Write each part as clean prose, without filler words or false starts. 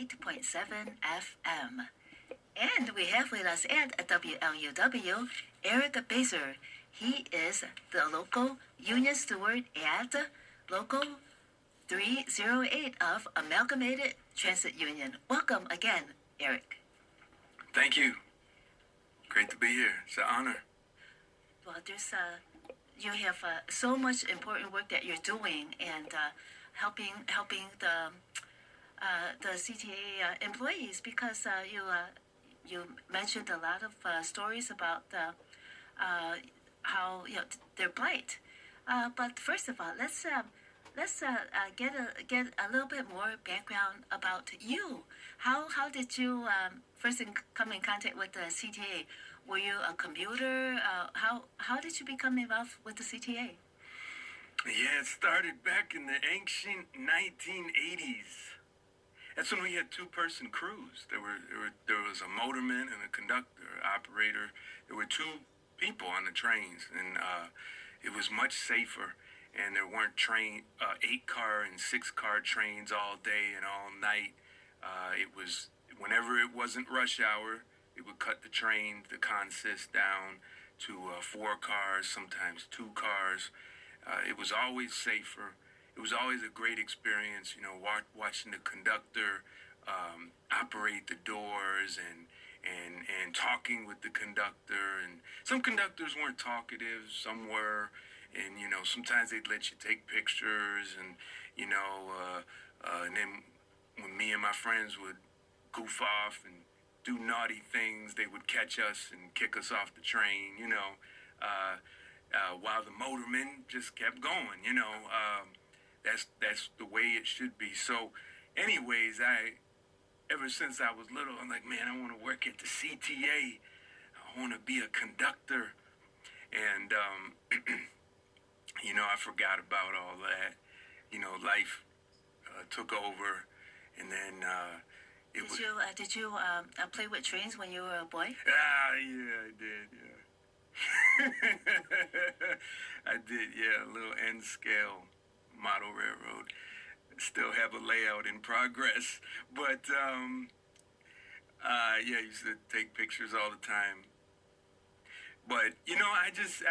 88.7 FM. And we have with us at WLUW, Eric Baser. He is the local union steward at Local 308 of Amalgamated Transit Union. Welcome again, Eric. Thank you. Great to be here. It's an honor. Well, you have so much important work that you're doing and helping the CTA employees because you mentioned a lot of stories about how they're blight. But first of all, let's get a little bit more background about you. How did you first come in contact with the CTA? Were you a commuter? How did you become involved with the CTA? Yeah, it started back in the ancient 1980s. That's when we had two-person crews. There was a motorman and a conductor, operator. There were two people on the trains, and it was much safer. And there weren't 8-car and 6-car trains all day and all night. It was whenever it wasn't rush hour, it would cut the train, the consist down to 4 cars, sometimes 2 cars. It was always safer. It was always a great experience, watching the conductor operate the doors and talking with the conductor. And some conductors weren't talkative, some were. And, sometimes they'd let you take pictures and then when me and my friends would goof off and do naughty things, they would catch us and kick us off the train, while the motorman just kept going, That's the way it should be. So anyways, ever since I was little, I'm like, man, I want to work at the CTA. I want to be a conductor. And, I forgot about all that. Life took over, and then Did you play with trains when you were a boy? Yeah, I did, yeah. I did, yeah, a little N-scale model railroad. Still have a layout in progress, but, I used to take pictures all the time. But, I just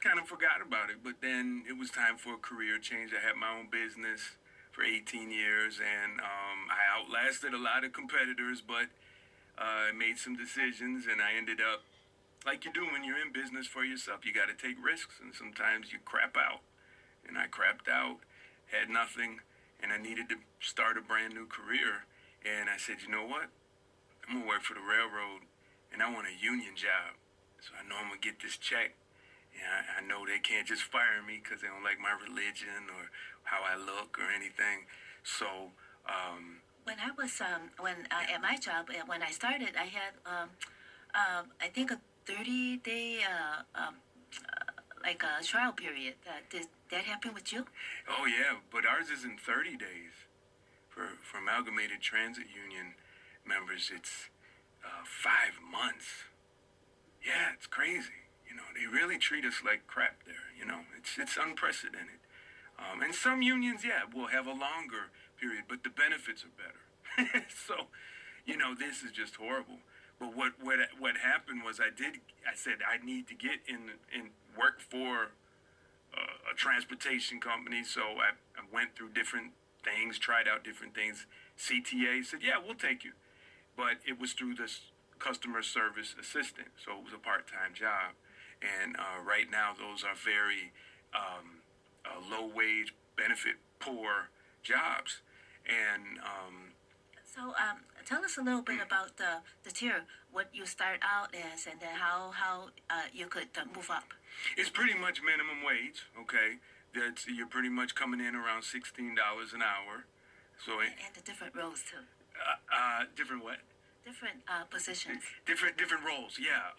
kind of forgot about it, but then it was time for a career change. I had my own business for 18 years, and I outlasted a lot of competitors, but I made some decisions, and I ended up, like you do when you're in business for yourself, you got to take risks, and sometimes you crap out. And I crapped out, had nothing, and I needed to start a brand new career. And I said, you know what? I'm going to work for the railroad, and I want a union job. So I know I'm going to get this check. And I know they can't just fire me because they don't like my religion or how I look or anything. So, when I was at my job, when I started, I had I think a 30-day like a trial period. Did that happen with you? Oh yeah, but ours isn't 30 days. For Amalgamated Transit Union members, it's 5 months. Yeah, it's crazy. They really treat us like crap there. It's unprecedented. And some unions, will have a longer period, but the benefits are better. So, this is just horrible. But what happened was I said I need to get in work for a transportation company. So I went through different things, tried out different things. CTA said, yeah, we'll take you. But it was through this customer service assistant. So it was a part-time job. And right now, those are very low-wage, benefit-poor jobs. And so tell us a little bit about the tier, what you start out as, and then how you could move up. It's pretty much minimum wage, okay? You're pretty much coming in around $16 an hour. So and the different roles, too. Different what? Different positions. Different roles, yeah.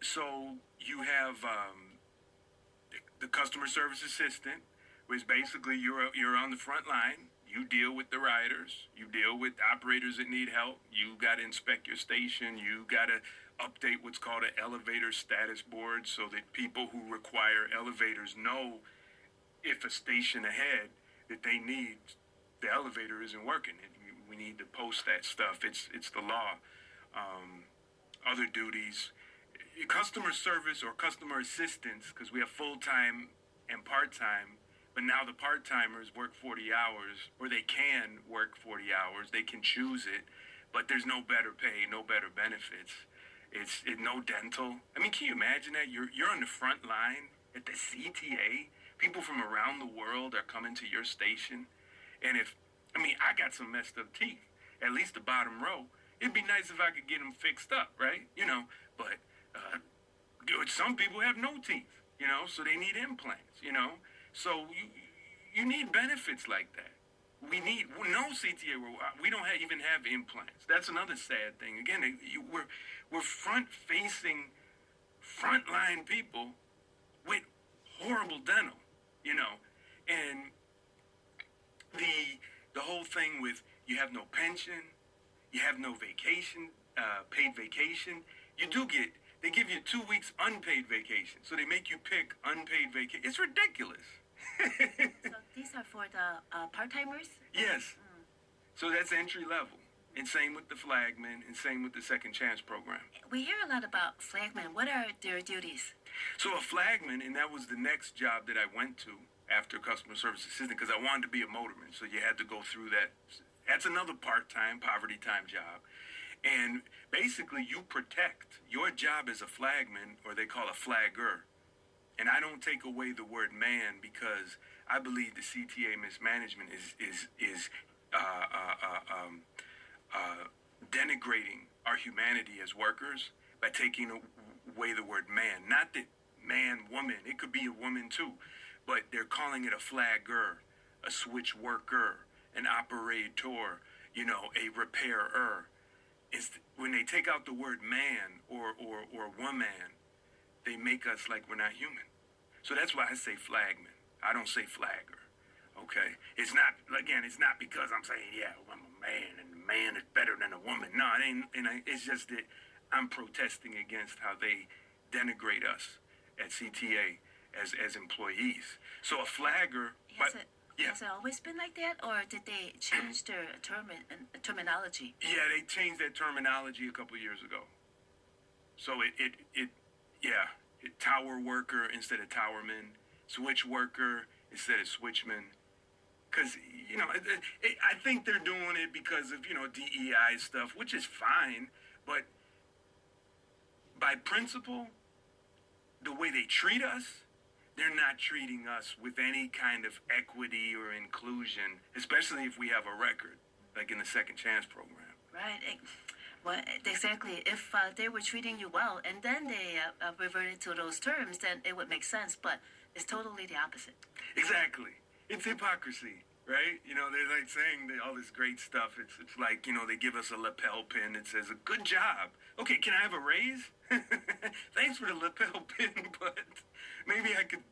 So you have the customer service assistant, which basically you're on the front line. You deal with the riders. You deal with operators that need help. You got to inspect your station. You got to update what's called an elevator status board so that people who require elevators know if a station ahead that they need, the elevator isn't working. We need to post that stuff. It's the law. Other duties, customer service or customer assistance, because we have full-time and part-time, but now the part-timers work 40 hours, or they can work 40 hours. They can choose it, but there's no better pay, no better benefits. It's no dental. I mean, can you imagine that? You're on the front line at the CTA. People from around the world are coming to your station. And I got some messed up teeth, at least the bottom row. It'd be nice if I could get them fixed up, right? But some people have no teeth, so they need implants, So you need benefits like that. We need no CTA. We don't even have implants. That's another sad thing. Again, we're front-facing, frontline people with horrible dental, and the whole thing with you have no pension, you have no vacation, paid vacation. They give you 2 weeks unpaid vacation, so they make you pick unpaid vacation. It's ridiculous. So these are for the part-timers? Yes. So that's entry level. And same with the flagman, and same with the second chance program. We hear a lot about flagmen. What are their duties? So a flagman, and that was the next job that I went to after customer service assistant, because I wanted to be a motorman. So you had to go through that. That's another part-time, poverty-time job. And basically you protect. Your job as a flagman, or they call a flagger. And I don't take away the word man, because I believe the CTA mismanagement is denigrating our humanity as workers by taking away the word man. Not that man, woman, it could be a woman too, but they're calling it a flagger, a switch worker, an operator, a repairer. When they take out the word man or woman, they make us like we're not human. So that's why I say flagman. I don't say flagger. Okay? It's not because I'm saying, yeah, I'm a man and a man is better than a woman. No, it ain't. It's just that I'm protesting against how they denigrate us at CTA as employees. So a flagger. Has it always been like that, or did they change their terminology? Yeah, they changed that terminology a couple years ago. So tower worker instead of towerman, switch worker instead of switchman. Because, I think they're doing it because of, DEI stuff, which is fine. But by principle, the way they treat us, they're not treating us with any kind of equity or inclusion, especially if we have a record, like in the second chance program. Right. Well, exactly. If they were treating you well and then they reverted to those terms, then it would make sense. But it's totally the opposite. Exactly. It's hypocrisy, right? They're like saying all this great stuff. It's like, they give us a lapel pin that says, a good job. Okay, can I have a raise? Thanks for the lapel pin, but maybe I could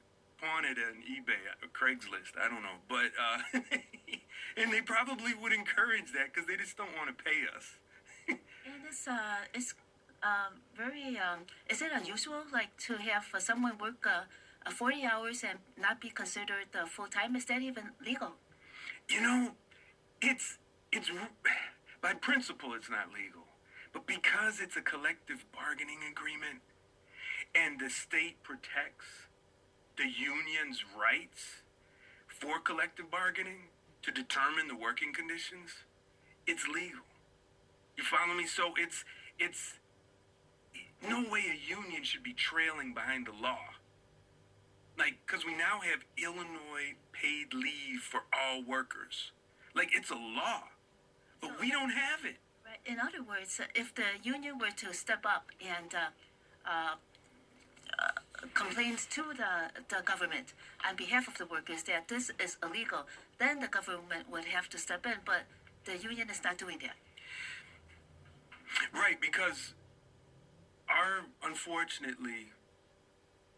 pawn it on eBay or Craigslist. I don't know. But, and they probably would encourage that because they just don't want to pay us. And it's very, is it unusual, like, to have someone work 40 hours and not be considered full-time? Is that even legal? It's by principle, it's not legal. But because it's a collective bargaining agreement and the state protects the union's rights for collective bargaining to determine the working conditions, it's legal. You follow me? So it's no way a union should be trailing behind the law. Like, because we now have Illinois paid leave for all workers. Like, it's a law, but we don't have it. Right. In other words, if the union were to step up and complain to the government on behalf of the workers that this is illegal, then the government would have to step in, but the union is not doing that. Right, because unfortunately,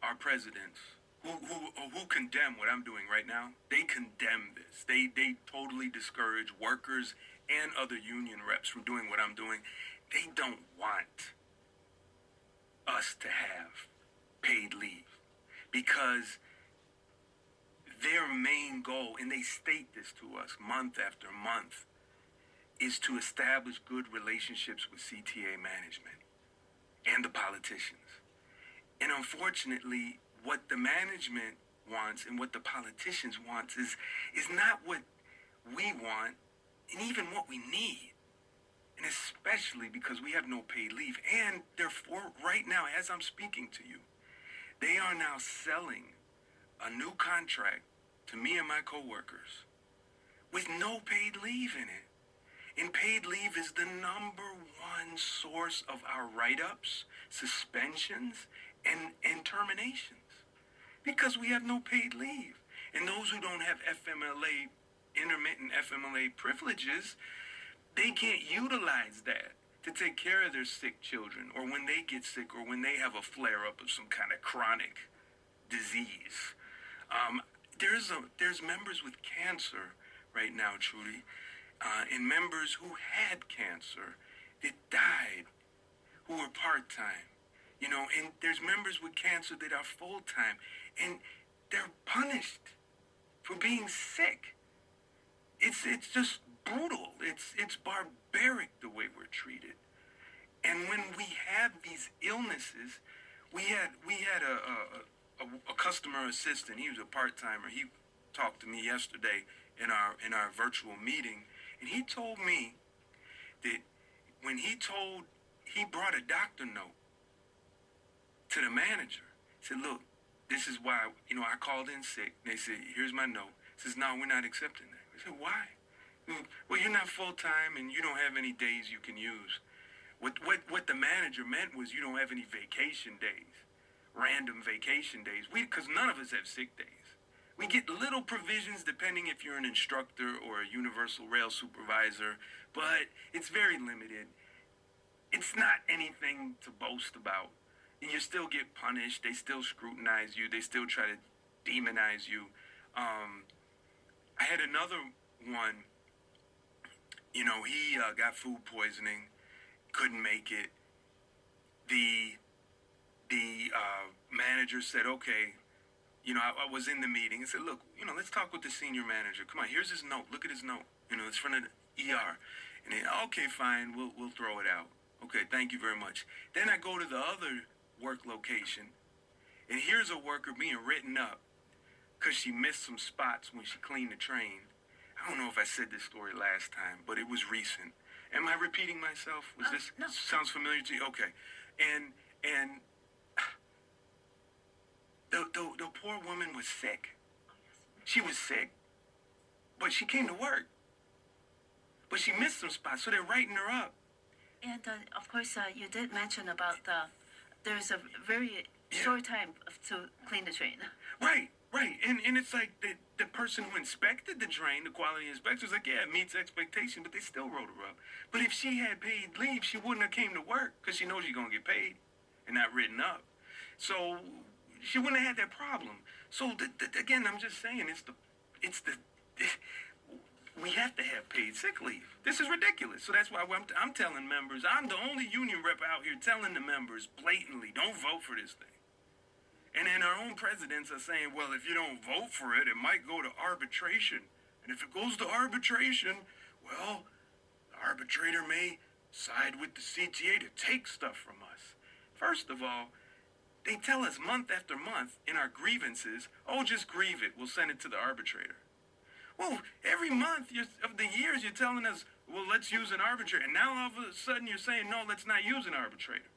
our presidents who condemn what I'm doing right now, they condemn this. They totally discourage workers and other union reps from doing what I'm doing. They don't want us to have paid leave because their main goal, and they state this to us month after month, is to establish good relationships with CTA management and the politicians. And unfortunately, what the management wants and what the politicians want is not what we want and even what we need. And especially because we have no paid leave. And therefore, right now, as I'm speaking to you, they are now selling a new contract to me and my coworkers with no paid leave in it. And paid leave is the number one source of our write-ups, suspensions, and terminations. Because we have no paid leave. And those who don't have FMLA, intermittent FMLA privileges, they can't utilize that to take care of their sick children, or when they get sick, or when they have a flare-up of some kind of chronic disease. There's members with cancer right now, Trudy, and members who had cancer that died, who were part-time, and there's members with cancer that are full-time, and they're punished for being sick. It's just brutal. It's barbaric the way we're treated. And when we have these illnesses, we had a customer assistant. He was a part-timer. He talked to me yesterday in our virtual meeting, and he told me that when he brought a doctor note to the manager. He said, look, this is why, I called in sick. And they said, here's my note. He says, no, we're not accepting that. I said, why? Well, you're not full-time and you don't have any days you can use. What the manager meant was you don't have any vacation days, random vacation days. Because none of us have sick days. We get little provisions depending if you're an instructor or a universal rail supervisor, but it's very limited. It's not anything to boast about. And you still get punished. They still scrutinize you. They still try to demonize you. I had another one. He got food poisoning, couldn't make it. The manager said, okay, I was in the meeting and said, look, let's talk with the senior manager. Come on, here's his note. Look at his note. It's from the ER. And then, okay, fine, we'll throw it out. Okay, thank you very much. Then I go to the other work location, and here's a worker being written up because she missed some spots when she cleaned the train. I don't know if I said this story last time, but it was recent. Am I repeating myself? No. Sounds familiar to you? Okay. And the poor woman was sick. She was sick, but she came to work. But she missed some spots, so they're writing her up. And of course, you did mention about there's a very short time to clean the train. Right. And it's like the person who inspected the train, the quality inspector, was like, yeah, it meets expectation, but they still wrote her up. But if she had paid leave, she wouldn't have came to work because she knows she's going to get paid and not written up. So she wouldn't have had that problem. So again, I'm just saying, we have to have paid sick leave. This is ridiculous. So that's why I'm telling members, I'm the only union rep out here telling the members blatantly, don't vote for this thing. And then our own presidents are saying, well, if you don't vote for it, it might go to arbitration. And if it goes to arbitration, well, the arbitrator may side with the CTA to take stuff from us. First of all, they tell us month after month in our grievances, oh, just grieve it. We'll send it to the arbitrator. Well, every month of the years, you're telling us, well, let's use an arbitrator. And now all of a sudden you're saying, no, let's not use an arbitrator.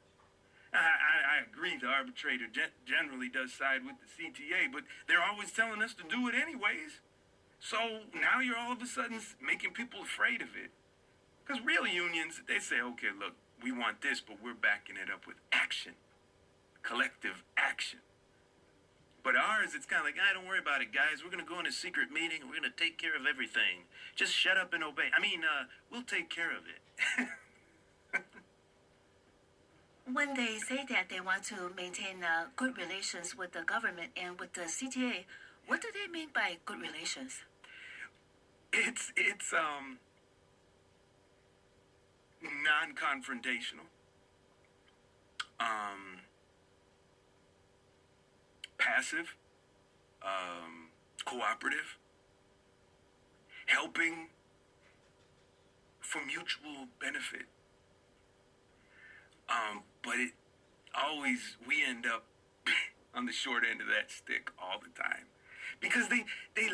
I agree, the arbitrator generally does side with the CTA, but they're always telling us to do it anyways. So now you're all of a sudden making people afraid of it. Because real unions, they say, okay, look, we want this, but we're backing it up with action, collective action. But ours, it's kind of like, don't worry about it, guys. We're going to go in a secret meeting, and we're going to take care of everything. Just shut up and obey. We'll take care of it. When they say that they want to maintain good relations with the government and with the CTA, what do they mean by good relations? It's non-confrontational. Passive, cooperative, helping for mutual benefit. But it always, we end up on the short end of that stick all the time. Because they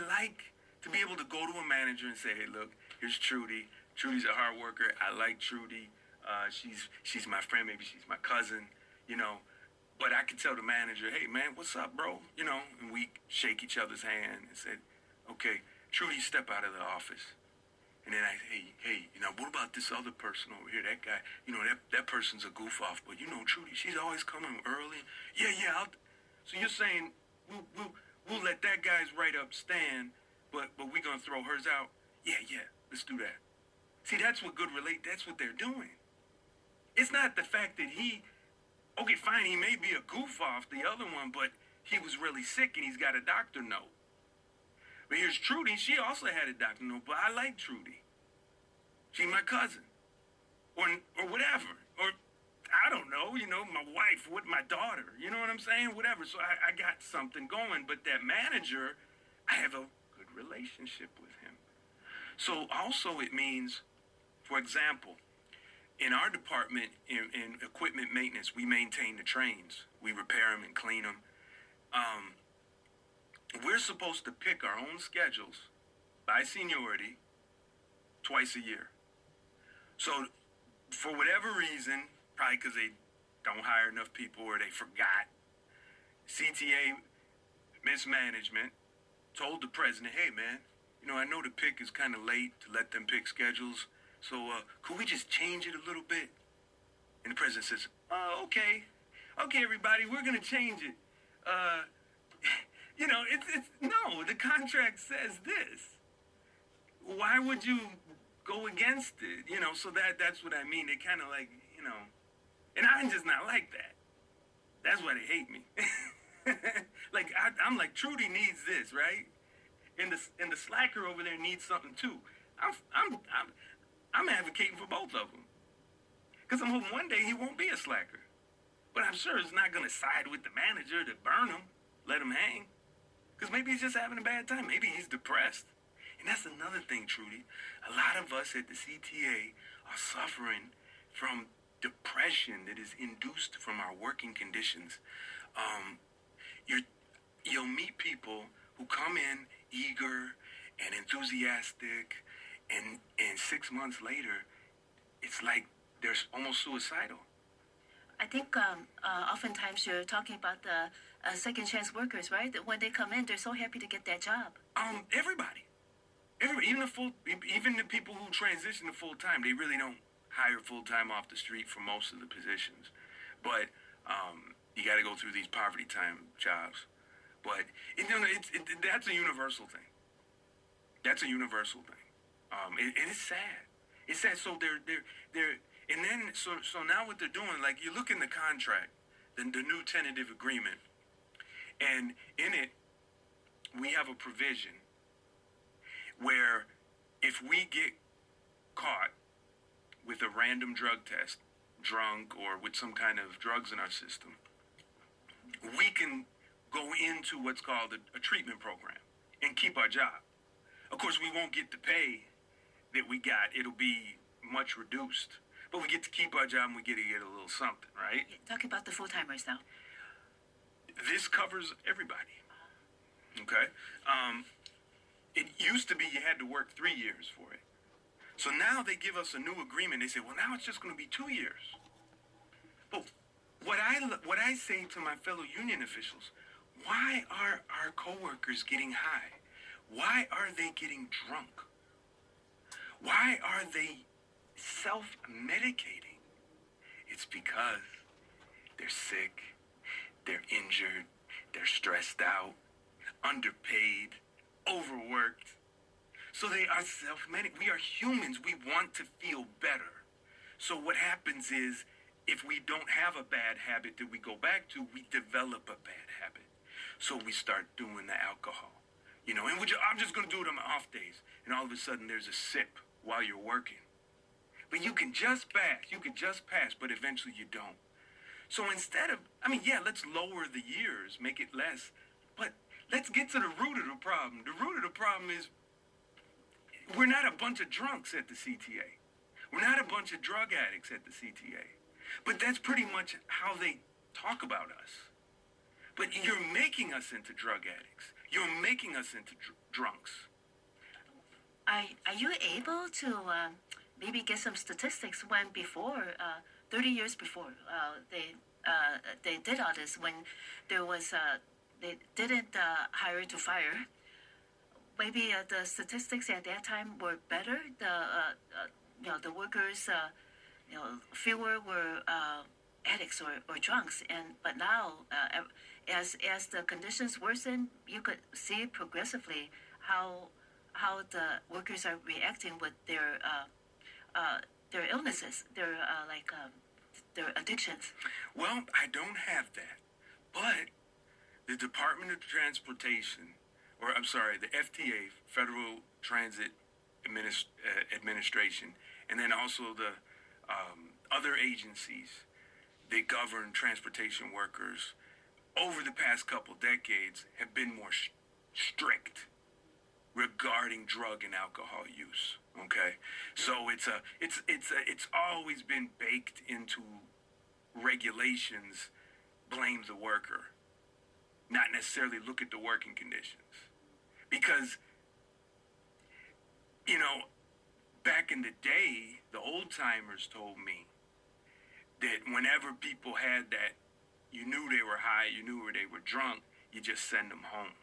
like to be able to go to a manager and say, hey, look, here's Trudy. Trudy's a hard worker. I like Trudy. She's my friend. Maybe she's my cousin, you know. But I can tell the manager, hey, man, what's up, bro? You know, and we shake each other's hand and said, okay, Trudy, step out of the office. And then hey, you know, what about this other person over here? That guy, you know, that person's a goof off. But, you know, Trudy, she's always coming early. Yeah. So you're saying we'll let that guy's right up stand, but we're going to throw hers out? Yeah, let's do that. See, that's what that's what they're doing. It's not the fact that okay, fine, he may be a goof off, the other one, but he was really sick and he's got a doctor note. But here's Trudy, she also had a doctor note, but I like Trudy. She's my cousin. Or whatever. Or, I don't know, you know, my wife with my daughter. You know what I'm saying? Whatever. So I got something going, but that manager, I have a good relationship with him. So also it means, for example, in our department, in equipment maintenance, we maintain the trains. We repair them and clean them. We're supposed to pick our own schedules by seniority twice a year. So for whatever reason, probably because they don't hire enough people or they forgot, CTA mismanagement told the president, hey, man, you know, I know the pick is kind of late to let them pick schedules. So could we just change it a little bit? And the president says, okay, everybody, we're going to change it. You know, no, the contract says this. Why would you go against it? You know, so that's what I mean. They kind of like, you know, and I'm just not like that. That's why they hate me. Like, I'm like, Trudy needs this, right? And the slacker over there needs something too. I'm advocating for both of them. Because I'm hoping one day he won't be a slacker. But I'm sure it's not going to side with the manager to burn him, let him hang. Because maybe he's just having a bad time. Maybe he's depressed. And that's another thing, Trudy. A lot of us at the CTA are suffering from depression that is induced from our working conditions. You'll meet people who come in eager and enthusiastic, and 6 months later, it's like they're almost suicidal. I think oftentimes you're talking about the second chance workers, right? That when they come in, they're so happy to get that job. Everybody, even the people who transition to full time, they really don't hire full time off the street for most of the positions. But you got to go through these poverty time jobs. But that's a universal thing. That's a universal thing. And it's sad. It's sad. So they're and then so now what they're doing, like you look in the contract, the new tentative agreement, and in it we have a provision where if we get caught with a random drug test, drunk or with some kind of drugs in our system, we can go into what's called a treatment program and keep our job. Of course, we won't get the pay that we got. It'll be much reduced. But we get to keep our job and we get to get a little something, right? Talking about the full-timers now. This covers everybody. Okay? It used to be you had to work 3 years for it. So now they give us a new agreement. They say, well, now it's just going to be 2 years. But what I say to my fellow union officials, why are our coworkers getting high? Why are they getting drunk? Why are they self-medicating? It's because they're sick, they're injured, they're stressed out, underpaid, overworked. So they are self-medicating. We are humans. We want to feel better. So what happens is, if we don't have a bad habit that we go back to, we develop a bad habit. So we start doing the alcohol. You know, and I'm just going to do it on my off days. And all of a sudden there's a sip while you're working. But you can just pass, but eventually you don't. So instead of, let's lower the years, make it less, but let's get to the root of the problem. The root of the problem is we're not a bunch of drunks at the CTA. We're not a bunch of drug addicts at the CTA. But that's pretty much how they talk about us. But you're making us into drug addicts. You're making us into drunks. Are you able to maybe get some statistics when before 30 years before they did all this, when there was they didn't hire to fire? Maybe the statistics at that time were better. The workers, fewer were addicts or drunks, but now as the conditions worsen, you could see progressively how the workers are reacting with their illnesses, their addictions. Well, I don't have that, but the Department of Transportation, or I'm sorry, the FTA, Federal Transit Administration, and then also the other agencies that govern transportation workers over the past couple decades have been more strict regarding drug and alcohol use. Okay, so it's always been baked into regulations. Blame the worker, not necessarily look at the working conditions, because back in the day, the old timers told me that whenever people had that, you knew they were high, you knew they were drunk, you just send them home,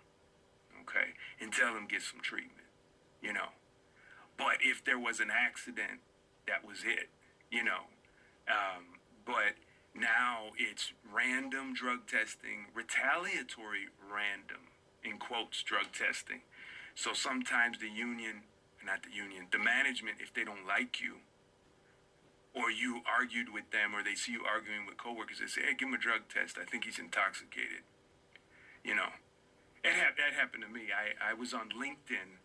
okay, and tell them get some treatment, But if there was an accident, that was it, But now it's random drug testing, retaliatory random, in quotes, drug testing. So sometimes the management, if they don't like you, or you argued with them, or they see you arguing with coworkers, they say, hey, give him a drug test. I think he's intoxicated. That happened to me. I was on LinkedIn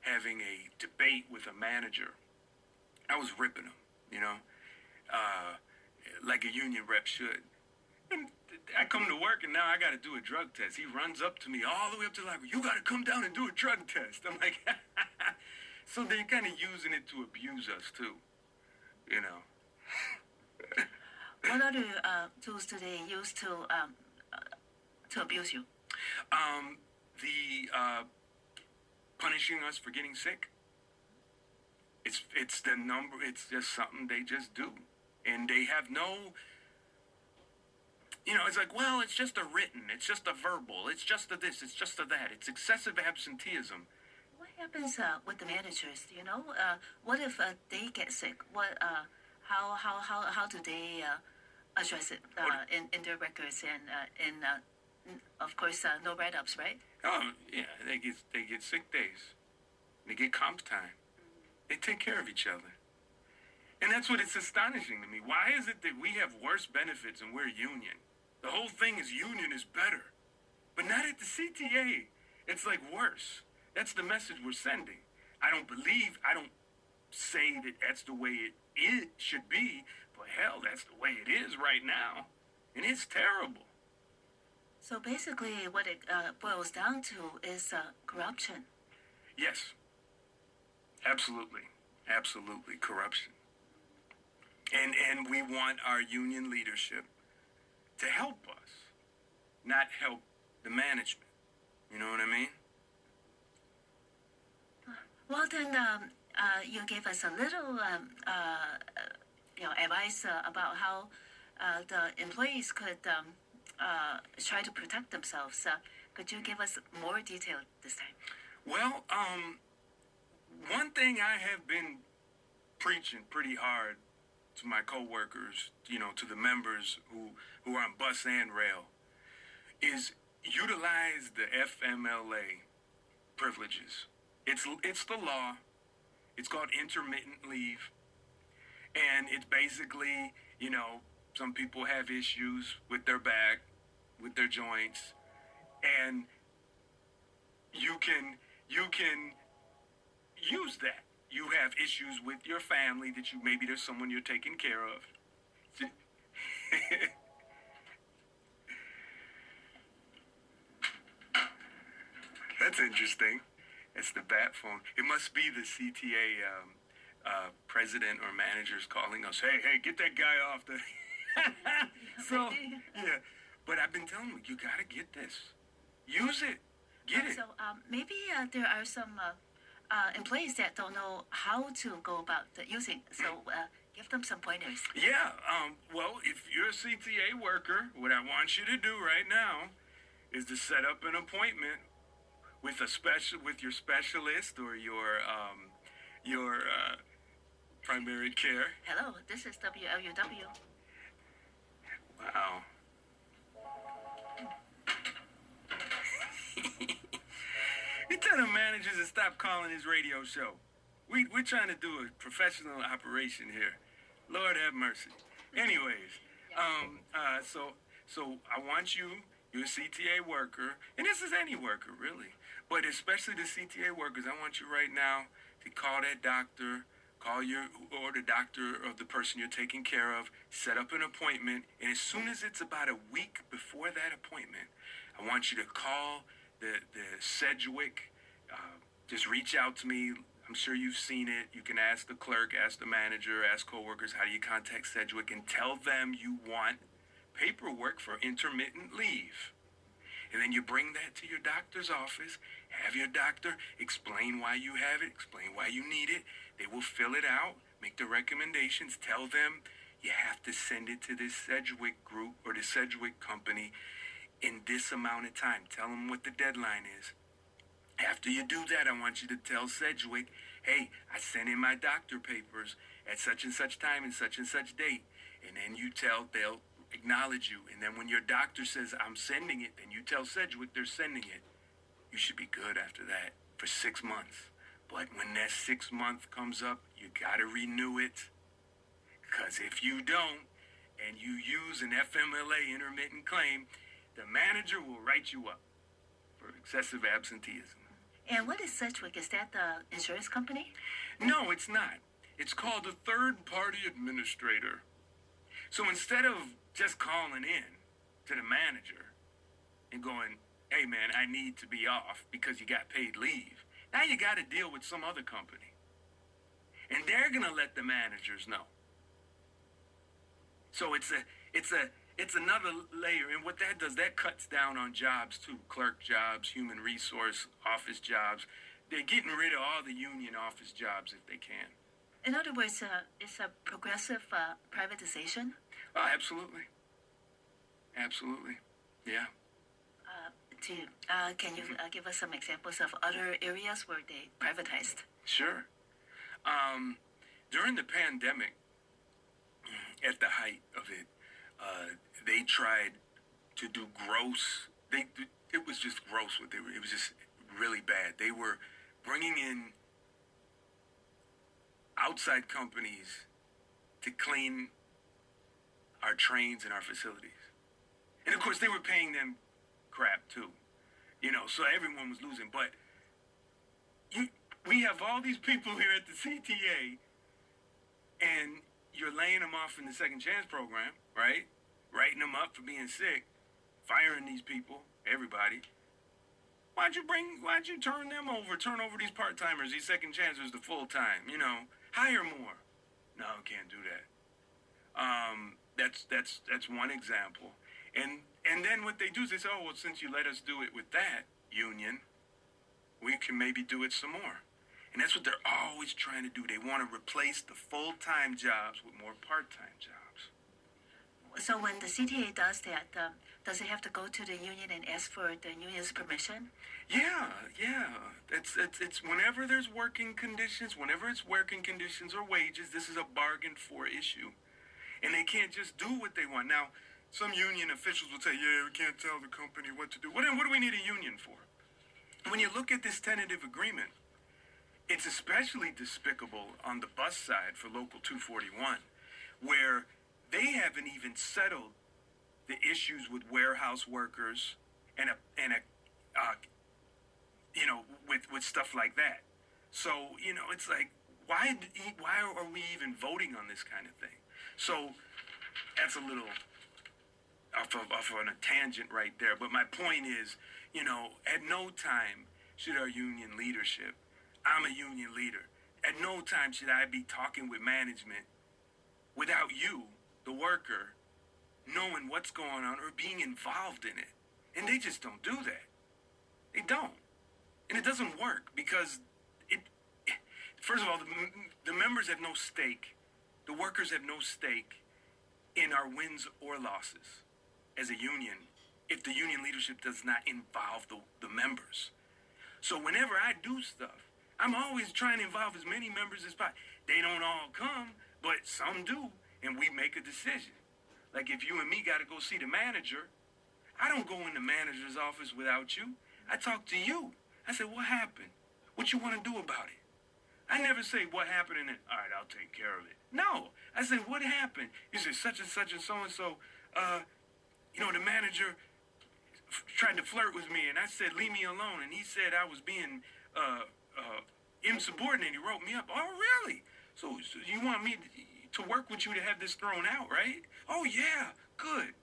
having a debate with a manager. I was ripping him, like a union rep should. And I come to work, and now I got to do a drug test. He runs up to me all the way up to the library. You got to come down and do a drug test. I'm like, so they're kind of using it to abuse us, too, What other tools do they use to abuse you? The punishing us for getting sick. It's the number. It's just something they just do, and they have no. It's like, well, it's just a written, it's just a verbal, it's just a this, it's just a that. It's excessive absenteeism. What happens with the managers? What if they get sick? How do they address it in their records and of course no write-ups, right? Oh yeah, they get sick days, they get comp time, they take care of each other, and that's what it's astonishing to me. Why is it that we have worse benefits and we're union? The whole thing is union is better, but not at the CTA. It's like worse. That's the message we're sending. I don't say that that's the way it should be, but hell, that's the way it is right now, and it's terrible. So basically, what it boils down to is corruption. Yes, absolutely, corruption. And we want our union leadership to help us, not help the management. You know what I mean? Well, then you gave us a little advice about how the employees could try to protect themselves. Could you give us more detail this time? Well, one thing I have been preaching pretty hard to my coworkers, to the members who are on bus and rail, is utilize the FMLA privileges. It's the law. It's called intermittent leave. And it's basically, some people have issues with their back, with their joints, and you can use that. You have issues with your family that maybe there's someone you're taking care of. That's interesting. It's the bat phone. It must be the CTA president or managers calling us, hey, get that guy off the. So, yeah. But I've been telling you, you got to get this. Use it. Get it. So maybe there are some employees that don't know how to go about using. So give them some pointers. Yeah. Well, if you're a CTA worker, what I want you to do right now is to set up an appointment with your specialist or your primary care. Hello, this is WLUW. Wow. You tell the managers to stop calling his radio show. We're trying to do a professional operation here. Lord have mercy. Anyways, so I want you're a CTA worker, and this is any worker really, but especially the CTA workers. I want you right now to call that doctor, or the doctor of the person you're taking care of, set up an appointment, and as soon as it's about a week before that appointment, I want you to call the Sedgwick. Just reach out to me. I'm sure you've seen it. You can ask the clerk, ask the manager, ask coworkers, how do you contact Sedgwick, and tell them you want paperwork for intermittent leave. And then you bring that to your doctor's office, have your doctor explain why you have it, explain why you need it. They will fill it out, make the recommendations, tell them you have to send it to this Sedgwick group or the Sedgwick company in this amount of time. Tell them what the deadline is. After you do that, I want you to tell Sedgwick, hey, I sent in my doctor papers at such and such time and such date. And then they'll acknowledge you. And then when your doctor says, I'm sending it, then you tell Sedgwick they're sending it. You should be good after that for 6 months. But when that 6th month comes up, you got to renew it. Because if you don't, and you use an FMLA intermittent claim, the manager will write you up for excessive absenteeism. And what is Sedgwick? Is that the insurance company? No, it's not. It's called a third-party administrator. So instead of just calling in to the manager and going, hey, man, I need to be off because you got paid leave, now you got to deal with some other company. And they're going to let the managers know. So it's another layer. And what that does, that cuts down on jobs too. Clerk jobs, human resource, office jobs. They're getting rid of all the union office jobs if they can. In other words, it's a progressive privatization? Oh, absolutely. Absolutely. Yeah. Can you give us some examples of other areas where they privatized? Sure. During the pandemic, at the height of it, they tried to do gross. It was just gross what they were. It was just really bad. They were bringing in outside companies to clean our trains and our facilities, and of course they were paying them crap too. So everyone was losing. But we have all these people here at the CTA, and you're laying them off in the second chance program, right? Writing them up for being sick, firing these people, everybody. Why'd you turn over these part-timers, these second chancers to full-time, hire more. No, can't do that. That's one example. And then what they do is they say, oh, well, since you let us do it with that union, we can maybe do it some more. And that's what they're always trying to do. They want to replace the full-time jobs with more part-time jobs. So when the CTA does that, does it have to go to the union and ask for the union's permission? Yeah. It's whenever there's working conditions, whenever it's working conditions or wages, this is a bargained for issue. And they can't just do what they want. Now, some union officials will say, yeah, we can't tell the company what to do. Well, then what do we need a union for? When you look at this tentative agreement, it's especially despicable on the bus side for Local 241, where they haven't even settled the issues with warehouse workers and with stuff like that. So, it's like, why are we even voting on this kind of thing? So that's a little off on a tangent right there. But my point is, at no time should our union leadership, I'm a union leader, At no time should I be talking with management without you, the worker, knowing what's going on or being involved in it. And they just don't do that. They don't. And it doesn't work because first of all, the members have no stake. The workers have no stake in our wins or losses as a union if the union leadership does not involve the members. So whenever I do stuff, I'm always trying to involve as many members as possible. They don't all come, but some do, and we make a decision. Like if you and me got to go see the manager, I don't go in the manager's office without you. I talk to you. I say, what happened? What you want to do about it? I never say what happened and then, all right, I'll take care of it. No, I say, what happened? You say such and so-and-so, the manager tried to flirt with me, and I said, leave me alone, and he said I was being insubordinate. He wrote me up. Oh, really? So you want me to work with you to have this thrown out, right? Oh, yeah, good.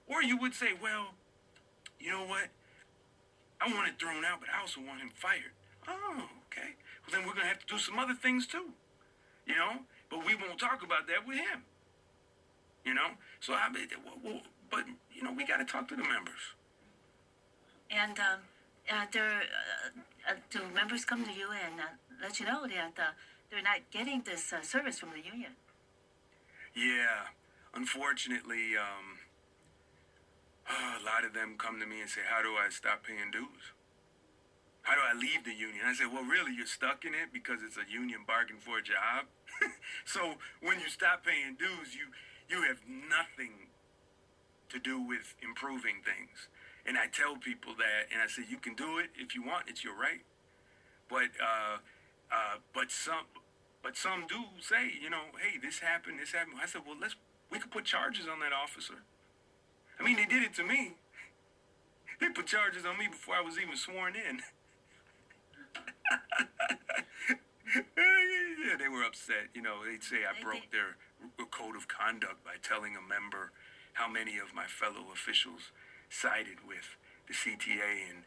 Or you would say, well, you know what? I want it thrown out, but I also want him fired. Oh, okay. Well, then we're going to have to do some other things, too. But we won't talk about that with him. So we got to talk to the members. And do members come to you and let you know that they're not getting this service from the union? Yeah, unfortunately, a lot of them come to me and say, how do I stop paying dues? How do I leave the union? I say, well, really, you're stuck in it because it's a union bargain for a job. So when you stop paying dues, you have nothing to do with improving things. And I tell people that, and I say, you can do it if you want. It's your right. But some do say, hey, this happened. I said, well, we could put charges on that officer. I mean, they did it to me. They put charges on me before I was even sworn in. Yeah, they were upset. They'd say I broke their code of conduct by telling a member how many of my fellow officials sided with the CTA in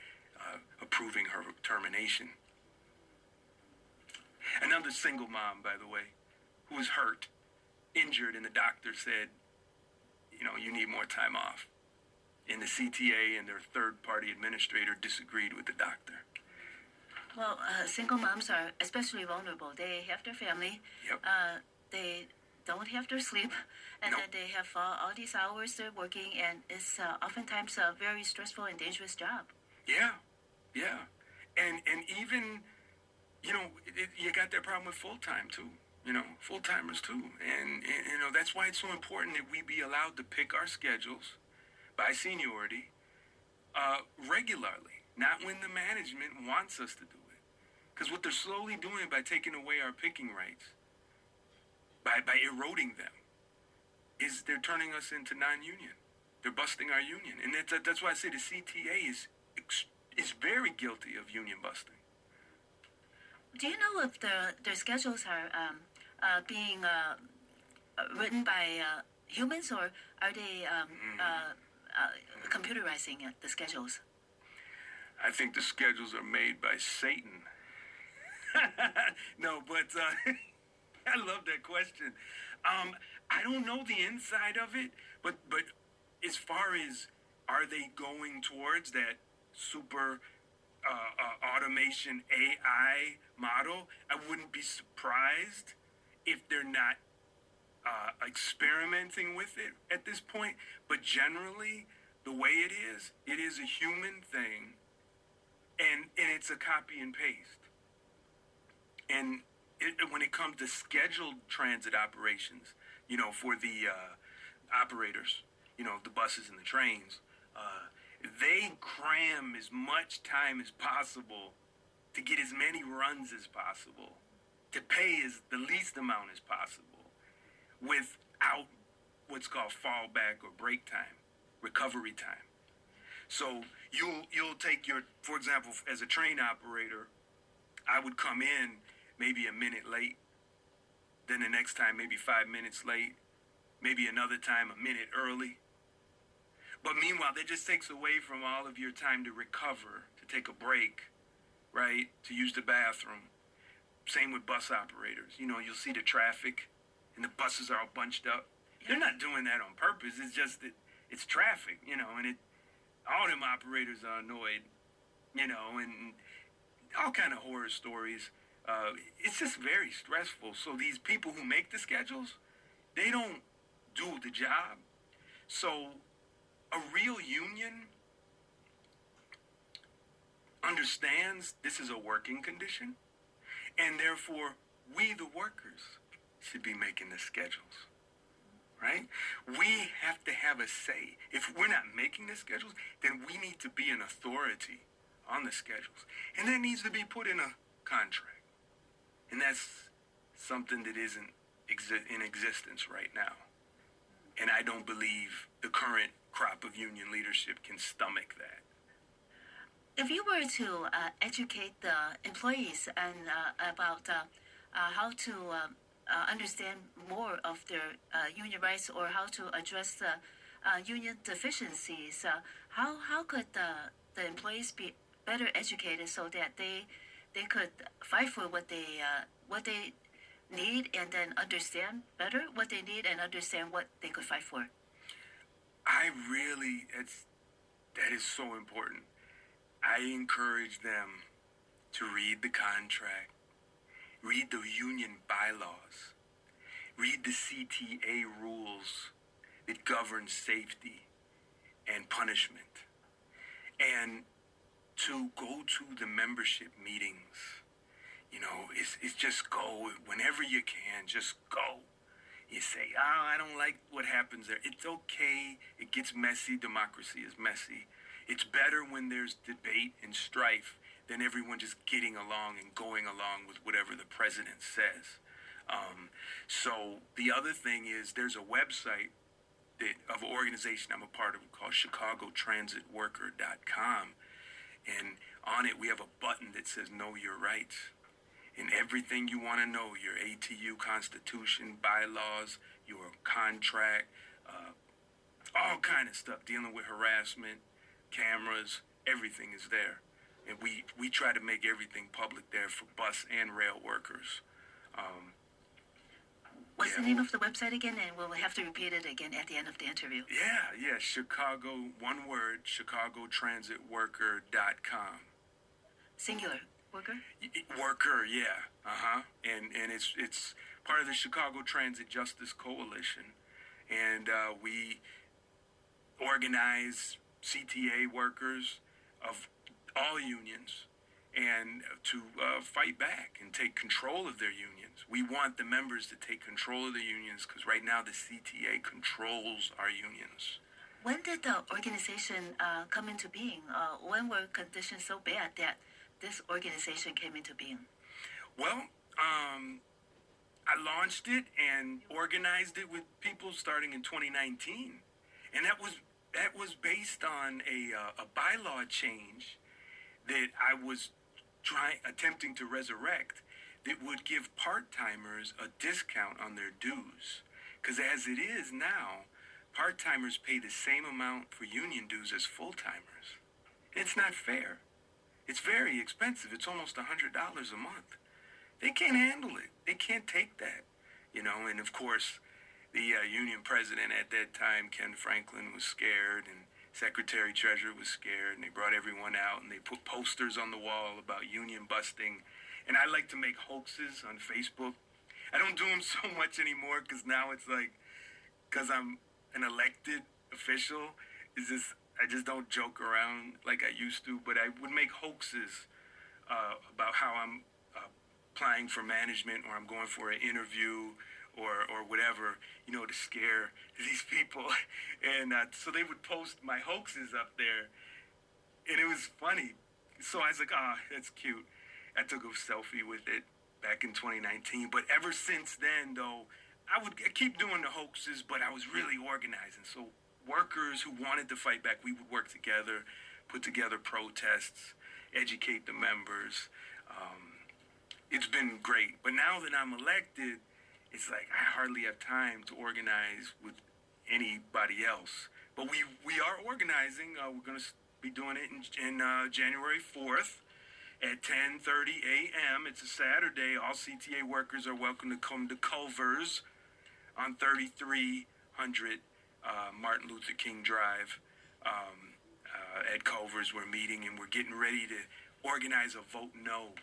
approving her termination. Another single mom, by the way, who was hurt, injured, and the doctor said, you need more time off. And the CTA and their third-party administrator disagreed with the doctor. Well, single moms are especially vulnerable. They have their family. Yep. They don't have their sleep, and Nope. then they have all these hours they're working, and it's oftentimes a very stressful and dangerous job. Yeah. And even, you got that problem with full-time, too. Full-timers, too. And, that's why it's so important that we be allowed to pick our schedules by seniority regularly, not when the management wants us to do it. Because what they're slowly doing by taking away our picking rights, by eroding them, is they're turning us into non-union. They're busting our union. And that's why I say the CTA is very guilty of union busting. Do you know if their schedules are being written by humans, or are they computerizing the schedules? I think the schedules are made by Satan. No, but I love that question. I don't know the inside of it, but as far as are they going towards that super automation AI model, I wouldn't be surprised if they're not experimenting with it at this point. But generally, the way it is a human thing, and it's a copy and paste. And when it comes to scheduled transit operations, for the operators, the buses and the trains, they cram as much time as possible to get as many runs as possible, to pay the least amount as possible, without what's called fallback or break time, recovery time. So you'll take for example, as a train operator, I would come in maybe a minute late, then the next time maybe 5 minutes late, maybe another time a minute early. But meanwhile, that just takes away from all of your time to recover, to take a break, right, to use the bathroom. Same with bus operators. You know, you'll see the traffic and the buses are all bunched up. They're not doing that on purpose. It's just that it's traffic, you know, and all them operators are annoyed, you know, and all kind of horror stories. It's just very stressful. So these people who make the schedules, they don't do the job. So a real union understands this is a working condition, and therefore we, the workers, should be making the schedules, right? We have to have a say. If we're not making the schedules, then we need to be an authority on the schedules, and that needs to be put in a contract, and that's something that isn't in existence right now, and I don't believe the current crop of union leadership can stomach that. If you were to educate the employees and about how to understand more of their union rights or how to address the union deficiencies, how could the employees be better educated so that they could fight for what they need and then understand better what they need and understand what they could fight for? That is so important. I encourage them to read the contract, read the union bylaws, read the CTA rules that govern safety and punishment, and to go to the membership meetings. You know, it's just go whenever you can, just go. You say, I don't like what happens there. It's okay. It gets messy. Democracy is messy. It's better when there's debate and strife than everyone just getting along and going along with whatever the president says. So the other thing is there's a website of an organization I'm a part of called ChicagoTransitWorker.com. And on it, we have a button that says Know Your Rights. And everything you want to know, your ATU Constitution, bylaws, your contract, all kind of stuff, dealing with harassment, cameras, everything is there. And we try to make everything public there for bus and rail workers. What's the name of the website again? And we'll have to repeat it again at the end of the interview. Yeah, Chicago, one word, ChicagoTransitWorker.com. Singular. Worker? Worker, yeah. And it's part of the Chicago Transit Justice Coalition. And we organize CTA workers of all unions and to fight back and take control of their unions. We want the members to take control of the unions because right now the CTA controls our unions. When did the organization come into being? When were conditions so bad that this organization came into being? Well, I launched it and organized it with people starting in 2019, and that was based on a bylaw change that I was attempting to resurrect that would give part-timers a discount on their dues. Because as it is now, part-timers pay the same amount for union dues as full-timers. It's not fair. It's very expensive. It's almost $100 a month. They can't handle it. They can't take that, you know. And of course, the union president at that time, Ken Franklin, was scared, and Secretary Treasurer was scared, and they brought everyone out, and they put posters on the wall about union busting. And I like to make hoaxes on Facebook. I don't do them so much anymore because now it's like, because I'm an elected official, I just don't joke around like I used to, but I would make hoaxes about how I'm applying for management or I'm going for an interview or whatever, you know, to scare these people. And so they would post my hoaxes up there, and it was funny. So I was like, that's cute. I took a selfie with it back in 2019. But ever since then, though, I keep doing the hoaxes, but I was really organizing. So workers who wanted to fight back, we would work together, put together protests, educate the members. It's been great. But now that I'm elected, it's like I hardly have time to organize with anybody else. But we are organizing. We're going to be doing it in January 4th. at 10:30 a.m. It's a Saturday. All CTA workers are welcome to come to Culver's on 3300 Martin Luther King Drive. At Culver's, we're meeting and we're getting ready to organize a vote no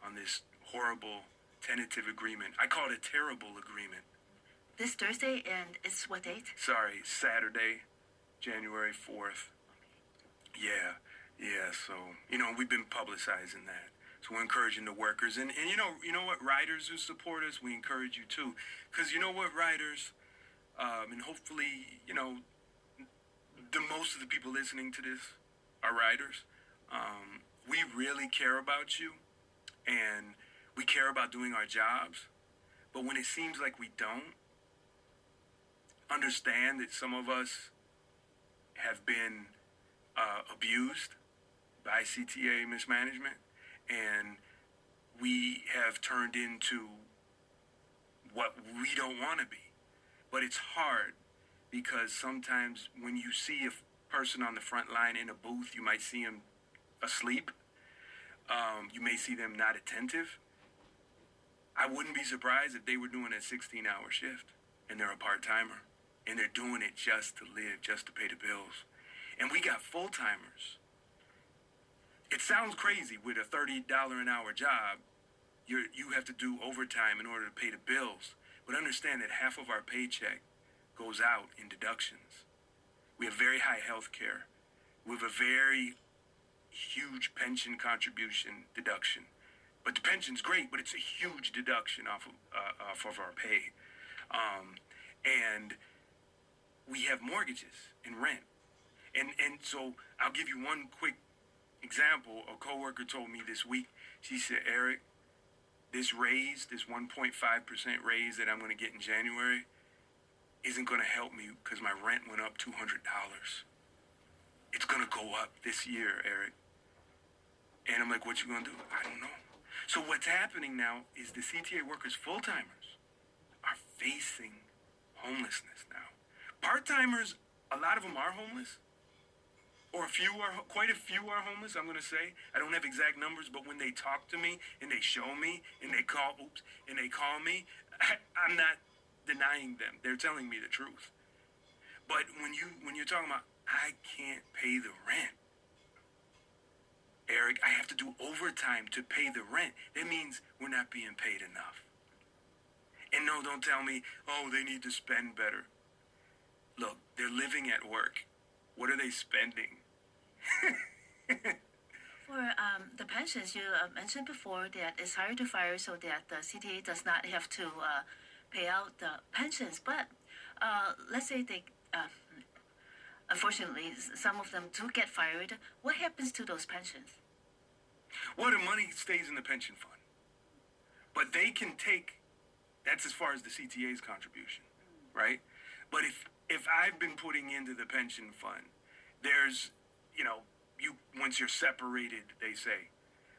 on this horrible tentative agreement. I call it a terrible agreement. This Thursday, and it's what date? Sorry, Saturday, January 4th. Yeah. So, we've been publicizing that. So we're encouraging the workers. And you know what, riders who support us, we encourage you too. Because you know what, riders, and hopefully, the most of the people listening to this are riders. We really care about you, and we care about doing our jobs. But when it seems like we don't, understand that some of us have been abused by CTA mismanagement, and we have turned into what we don't want to be. But it's hard because sometimes when you see a person on the front line in a booth, you might see them asleep. You may see them not attentive. I wouldn't be surprised if they were doing a 16-hour shift and they're a part-timer and they're doing it just to live, just to pay the bills. And we got full-timers. It sounds crazy with a $30 an hour job. You have to do overtime in order to pay the bills. But understand that half of our paycheck goes out in deductions. We have very high health care. We have a very huge pension contribution deduction. But the pension's great, but it's a huge deduction off of our pay. And we have mortgages and rent. And so I'll give you one quick example. A coworker told me this week, she said, Eric, this raise, this 1.5% raise that I'm going to get in January isn't going to help me because my rent went up $200. It's going to go up this year, Eric. And I'm like, what you going to do? I don't know. So what's happening now is the CTA workers, full-timers, are facing homelessness now. Part-timers, a lot of them are homeless. Or quite a few are homeless, I'm going to say. I don't have exact numbers, but when they talk to me and they show me and they call me, I'm not denying them. They're telling me the truth. But when you're talking about, I can't pay the rent, Eric, I have to do overtime to pay the rent. That means we're not being paid enough. And no, don't tell me, oh, they need to spend better. Look, they're living at work. What are they spending? For the pensions, you mentioned before that it's hard to fire so that the CTA does not have to pay out the pensions. But let's say they, unfortunately, some of them do get fired. What happens to those pensions? Well, the money stays in the pension fund. But they can take, that's as far as the CTA's contribution, right? But if I've been putting into the pension fund, there's, once you're separated, they say,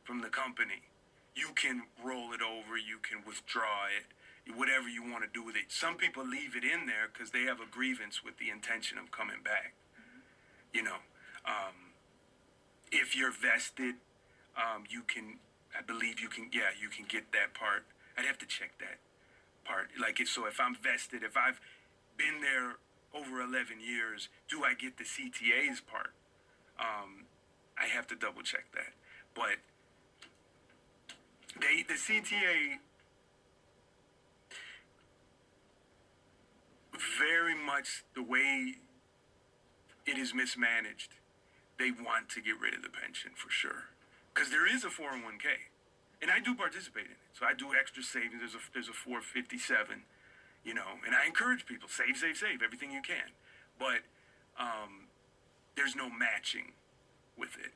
from the company, you can roll it over, you can withdraw it, whatever you want to do with it. Some people leave it in there because they have a grievance with the intention of coming back. If you're vested, you can get that part. I'd have to check that part. So if I'm vested, if I've been there over 11 years, do I get the CTA's part? I have to double check that. But the CTA very much the way it is mismanaged, they want to get rid of the pension for sure. Because there is a 401k. And I do participate in it. So I do extra savings. There's a 457, and I encourage people, save everything you can. But there's no matching with it.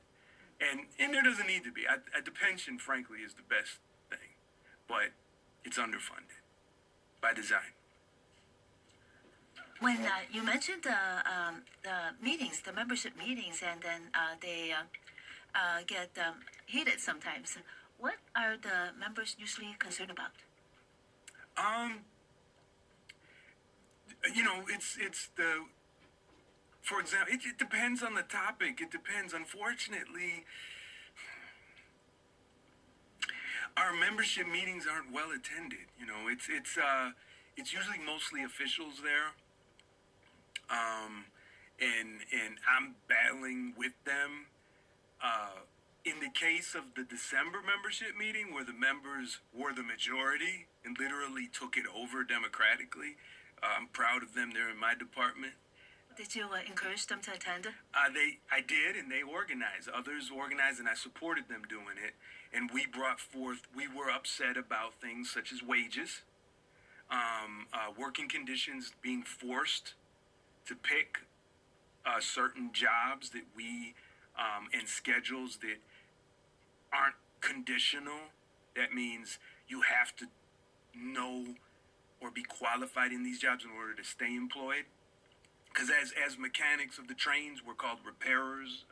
And there doesn't need to be. The pension, frankly, is the best thing. But it's underfunded by design. When you mentioned the meetings, the membership meetings, and then they get heated sometimes, what are the members usually concerned about? It's the, for example, it depends on the topic. It depends. Unfortunately, Our membership meetings aren't well attended. It's usually mostly officials there, and I'm battling with them. In the case of the December membership meeting, where the members were the majority and literally took it over democratically, I'm proud of them. They're in my department. Did you encourage them to attend? I did, and they organized. Others organized, and I supported them doing it. And we brought forth. We were upset about things such as wages, working conditions, being forced to pick certain jobs that we and schedules that aren't conditional. That means you have to know or be qualified in these jobs in order to stay employed. Because as mechanics of the trains, we're called repairers,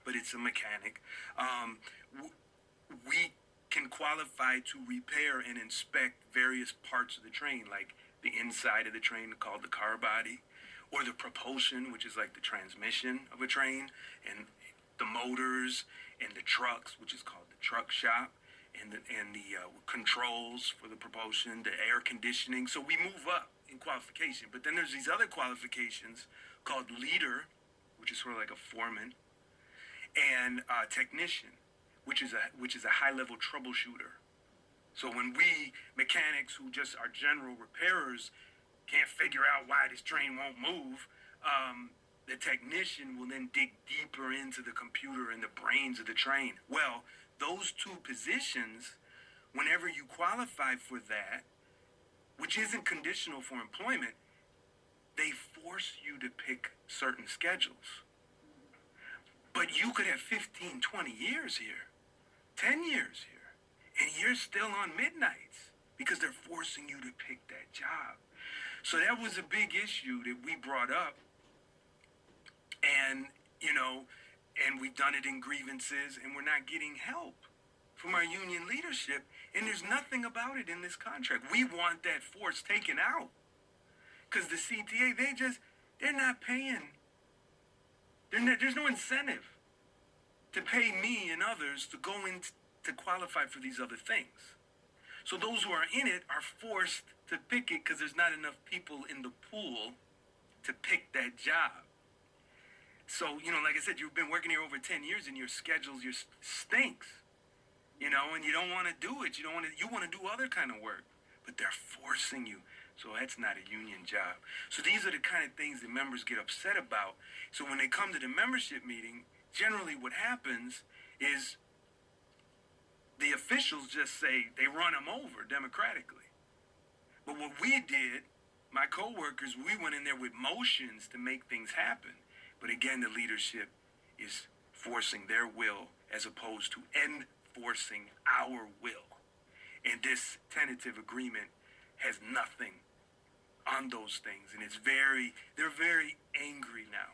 but it's a mechanic. We can qualify to repair and inspect various parts of the train, like the inside of the train, called the car body, or the propulsion, which is like the transmission of a train, and the motors and the trucks, which is called the truck shop, and the controls for the propulsion, the air conditioning. So we move up in qualification. But then there's these other qualifications called leader, which is sort of like a foreman, and technician, which is a high-level troubleshooter. So when we mechanics who just are general repairers can't figure out why this train won't move, the technician will then dig deeper into the computer and the brains of the train. Well, those two positions, whenever you qualify for that, which isn't conditional for employment, they force you to pick certain schedules. But you could have 15, 20 years here, 10 years here, and you're still on midnights because they're forcing you to pick that job. So that was a big issue that we brought up. And, and we've done it in grievances, and we're not getting help from our union leadership, and there's nothing about it in this contract. We want that force taken out because the CTA, they're not paying. There's no incentive to pay me and others to go in to qualify for these other things. So those who are in it are forced to pick it because there's not enough people in the pool to pick that job. So, like I said, you've been working here over 10 years and your schedules, stinks. And you don't want to do it. You want to do other kind of work, but they're forcing you. So that's not a union job. So these are the kind of things that members get upset about. So when they come to the membership meeting, generally what happens is the officials just say they run them over democratically. But what we did, my coworkers, we went in there with motions to make things happen. But again, the leadership is forcing their will as opposed to enforcing our will. And this tentative agreement has nothing on those things. And they're very angry now.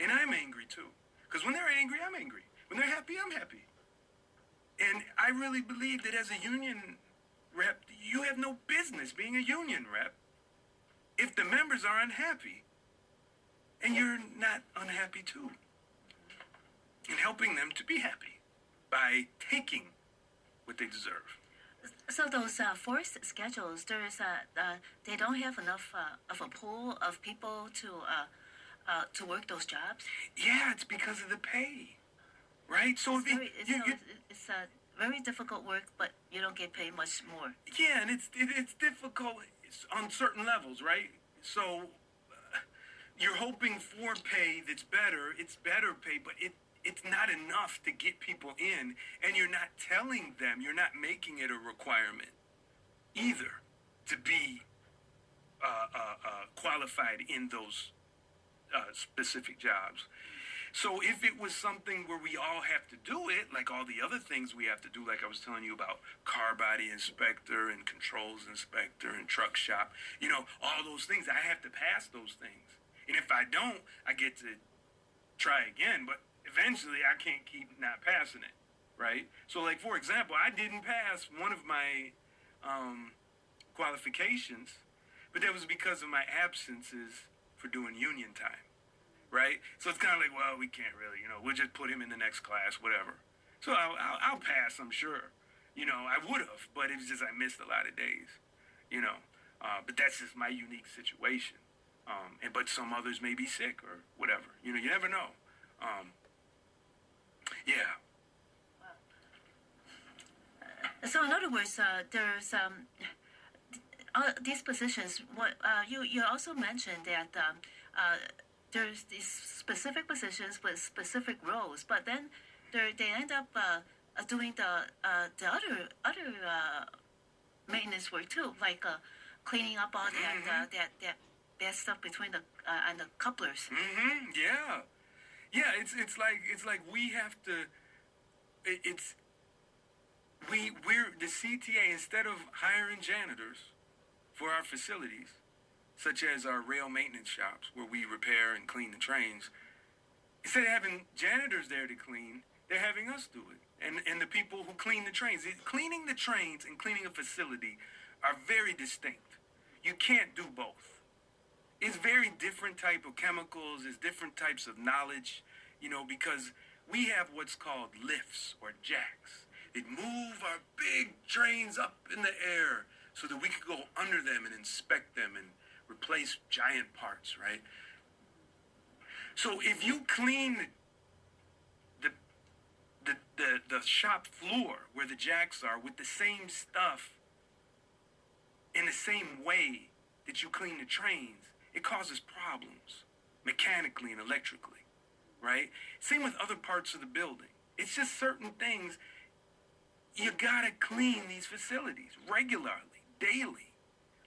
And I'm angry too. Because when they're angry, I'm angry. When they're happy, I'm happy. And I really believe that as a union rep, you have no business being a union rep if the members are unhappy. And you're not unhappy too. And helping them to be happy by taking what they deserve. So those forced schedules, they don't have enough of a pool of people to work those jobs. Yeah, it's because of the pay, right? So it's a very difficult work, but you don't get paid much more. Yeah, and it's difficult on certain levels, right? So you're hoping for pay that's better. It's better pay, but it's not enough to get people in, and you're not telling them, you're not making it a requirement either to be qualified in those specific jobs. So if it was something where we all have to do it, like all the other things we have to do, like I was telling you about car body inspector and controls inspector and truck shop, all those things, I have to pass those things. And if I don't, I get to try again, but eventually I can't keep not passing it, right? So like, for example, I didn't pass one of my qualifications, but that was because of my absences for doing union time, right? So it's kind of like, well, we can't really, we'll just put him in the next class, whatever. So I'll pass, I'm sure. I would have, but it was just I missed a lot of days. But that's just my unique situation. But some others may be sick or whatever. You never know. Yeah. So in other words, there's these positions. What you also mentioned that there's these specific positions with specific roles, but then they end up doing the other maintenance work too, like cleaning up all that bad stuff between the and the couplers. Yeah. Yeah. It's like we have to. We're the CTA, instead of hiring janitors for our facilities, such as our rail maintenance shops where we repair and clean the trains. Instead of having janitors there to clean, they're having us do it. And the people who clean the trains. Cleaning the trains and cleaning a facility are very distinct. You can't do both. It's very different type of chemicals. It's different types of knowledge, because we have what's called lifts or jacks. It move our big trains up in the air so that we could go under them and inspect them and replace giant parts, right? So if you clean the shop floor where the jacks are with the same stuff in the same way that you clean the trains, it causes problems mechanically and electrically, right? Same with other parts of the building. It's just certain things. You gotta clean these facilities regularly, daily,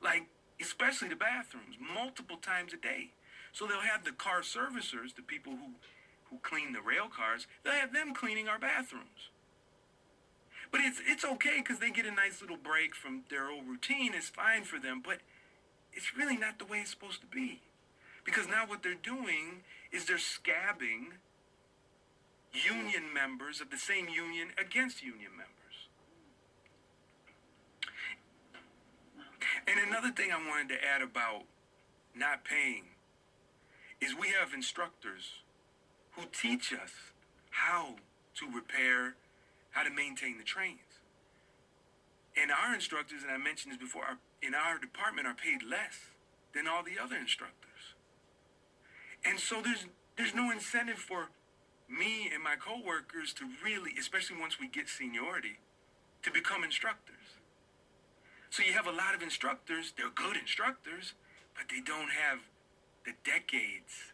like especially the bathrooms, multiple times a day. So they'll have the car servicers, the people who clean the rail cars, they'll have them cleaning our bathrooms. But it's okay because they get a nice little break from their old routine. It's fine for them, but it's really not the way it's supposed to be. Because now what they're doing is they're scabbing union members of the same union against union members. And another thing I wanted to add about not paying is we have instructors who teach us how to repair, how to maintain the trains. And our instructors, and I mentioned this before, in our department are paid less than all the other instructors. And so there's no incentive for me and my coworkers to really, especially once we get seniority, to become instructors. So you have a lot of instructors, they're good instructors, but they don't have the decades.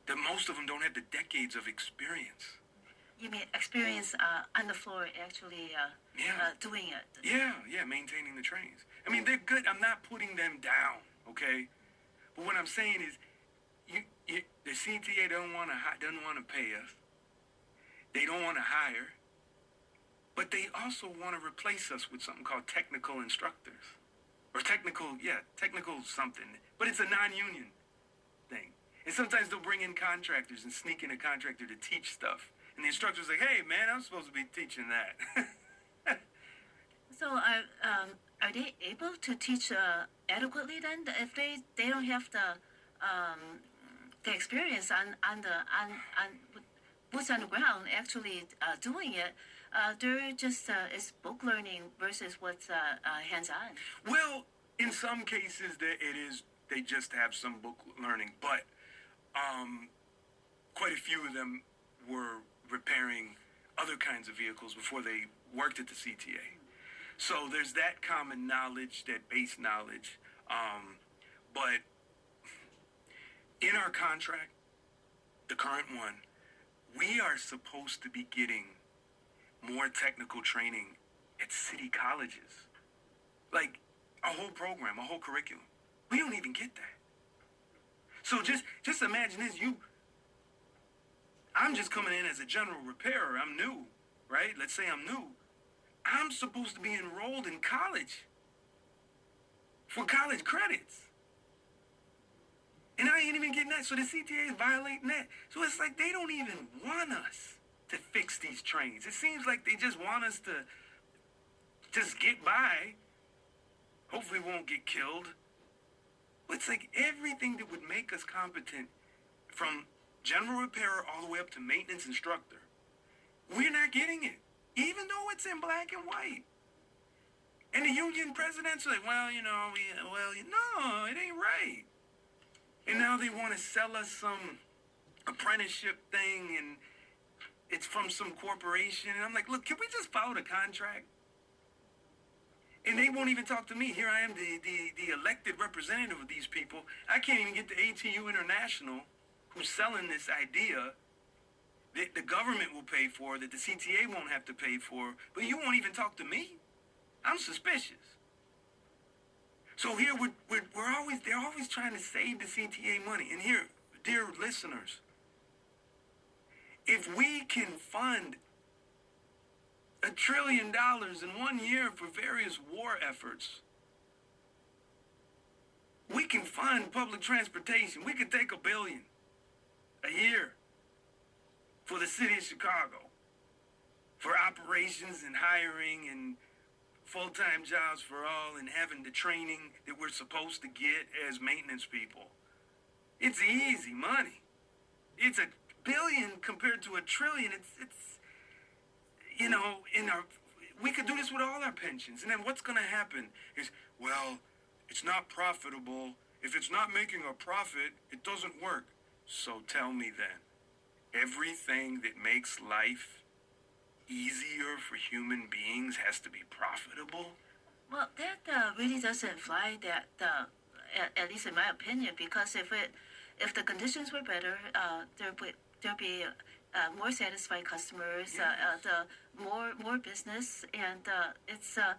Most of them don't have the decades of experience. You mean experience on the floor actually doing it? Yeah, maintaining the trains. I mean, they're good. I'm not putting them down, okay? But what I'm saying is, the CTA doesn't want to pay us. They don't want to hire. But they also want to replace us with something called technical instructors. Or technical something. But it's a non-union thing. And sometimes they'll bring in contractors and sneak in a contractor to teach stuff. And the instructor's like, hey, man, I'm supposed to be teaching that. So are they able to teach adequately then? If they don't have the experience on boots on the ground actually doing it, they're just it's book learning versus what's hands-on. Well, in some cases they just have some book learning, but quite a few of them were repairing other kinds of vehicles before they worked at the CTA. So there's that common knowledge, that base knowledge. But in our contract, the current one, we are supposed to be getting more technical training at city colleges. Like a whole program, a whole curriculum. We don't even get that. So just imagine this, I'm just coming in as a general repairer. I'm new, right? Let's say I'm new. I'm supposed to be enrolled in college for college credits. And I ain't even getting that. So the CTA is violating that. So it's like they don't even want us to fix these trains. It seems like they just want us to just get by. Hopefully we won't get killed. But it's like everything that would make us competent, from general repairer all the way up to maintenance instructor, we're not getting it. even though it's in black and white. And the union president's like, well, no, it ain't right. And now they want to sell us some apprenticeship thing, and it's from some corporation. And I'm like, look, can we just follow the contract? And they won't even talk to me. Here I am, the elected representative of these people. I can't even get the ATU International, who's selling this idea that the government will pay for, that the CTA won't have to pay for, but you won't even talk to me? I'm suspicious. So here they're always trying to save the CTA money. And here, dear listeners, if we can fund $1 trillion in 1 year for various war efforts, we can fund public transportation. We could take $1 billion a year for the city of Chicago, for operations and hiring and full-time jobs for all, and having the training that we're supposed to get as maintenance people. It's easy money. It's $1 billion compared to $1 trillion. It's we could do this with all our pensions. And then what's going to happen is, well, it's not profitable. If it's not making a profit, it doesn't work. So tell me then, everything that makes life easier for human beings has to be profitable? Well, that really doesn't fly. That at least in my opinion, because if the conditions were better, there'll be more satisfied customers, Yes. the more business, and it's a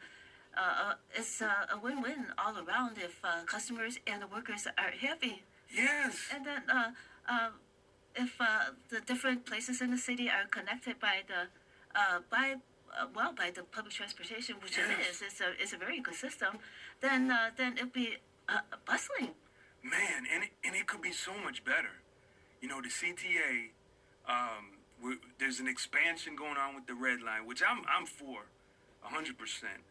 win-win all around if customers and the workers are happy. Yes. And then if the different places in the city are connected by by the public transportation, which Yes. it is, it's a very good system, then it'll be bustling. Man, and it could be so much better. You know, the CTA, there's an expansion going on with the red line, which I'm for 100%.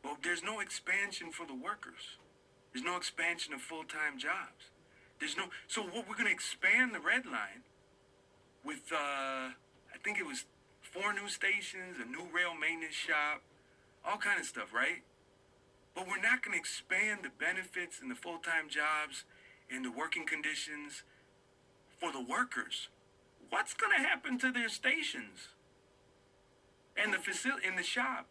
But there's no expansion for the workers. There's no expansion of full-time jobs. So what, we're going to expand the red line with, I think it was 4 new stations, a new rail maintenance shop, all kind of stuff, right? But we're not going to expand the benefits and the full-time jobs and the working conditions for the workers. What's going to happen to their stations and the facility, in the shop,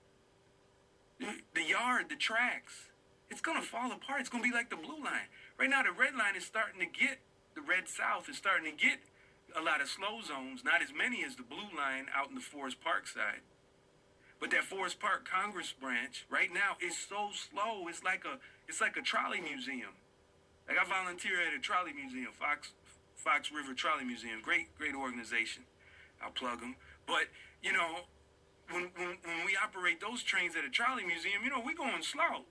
the yard, the tracks? It's going to fall apart. It's going to be like the blue line. Right now, the red line is starting to get, the red south is starting to get a lot of slow zones, not as many as the blue line out in the Forest Park side. But that Forest Park Congress branch right now is so slow. It's like a trolley museum. Like, I volunteer at a trolley museum, Fox River Trolley Museum. Great organization. I'll plug them. But, when we operate those trains at a trolley museum, we going slow.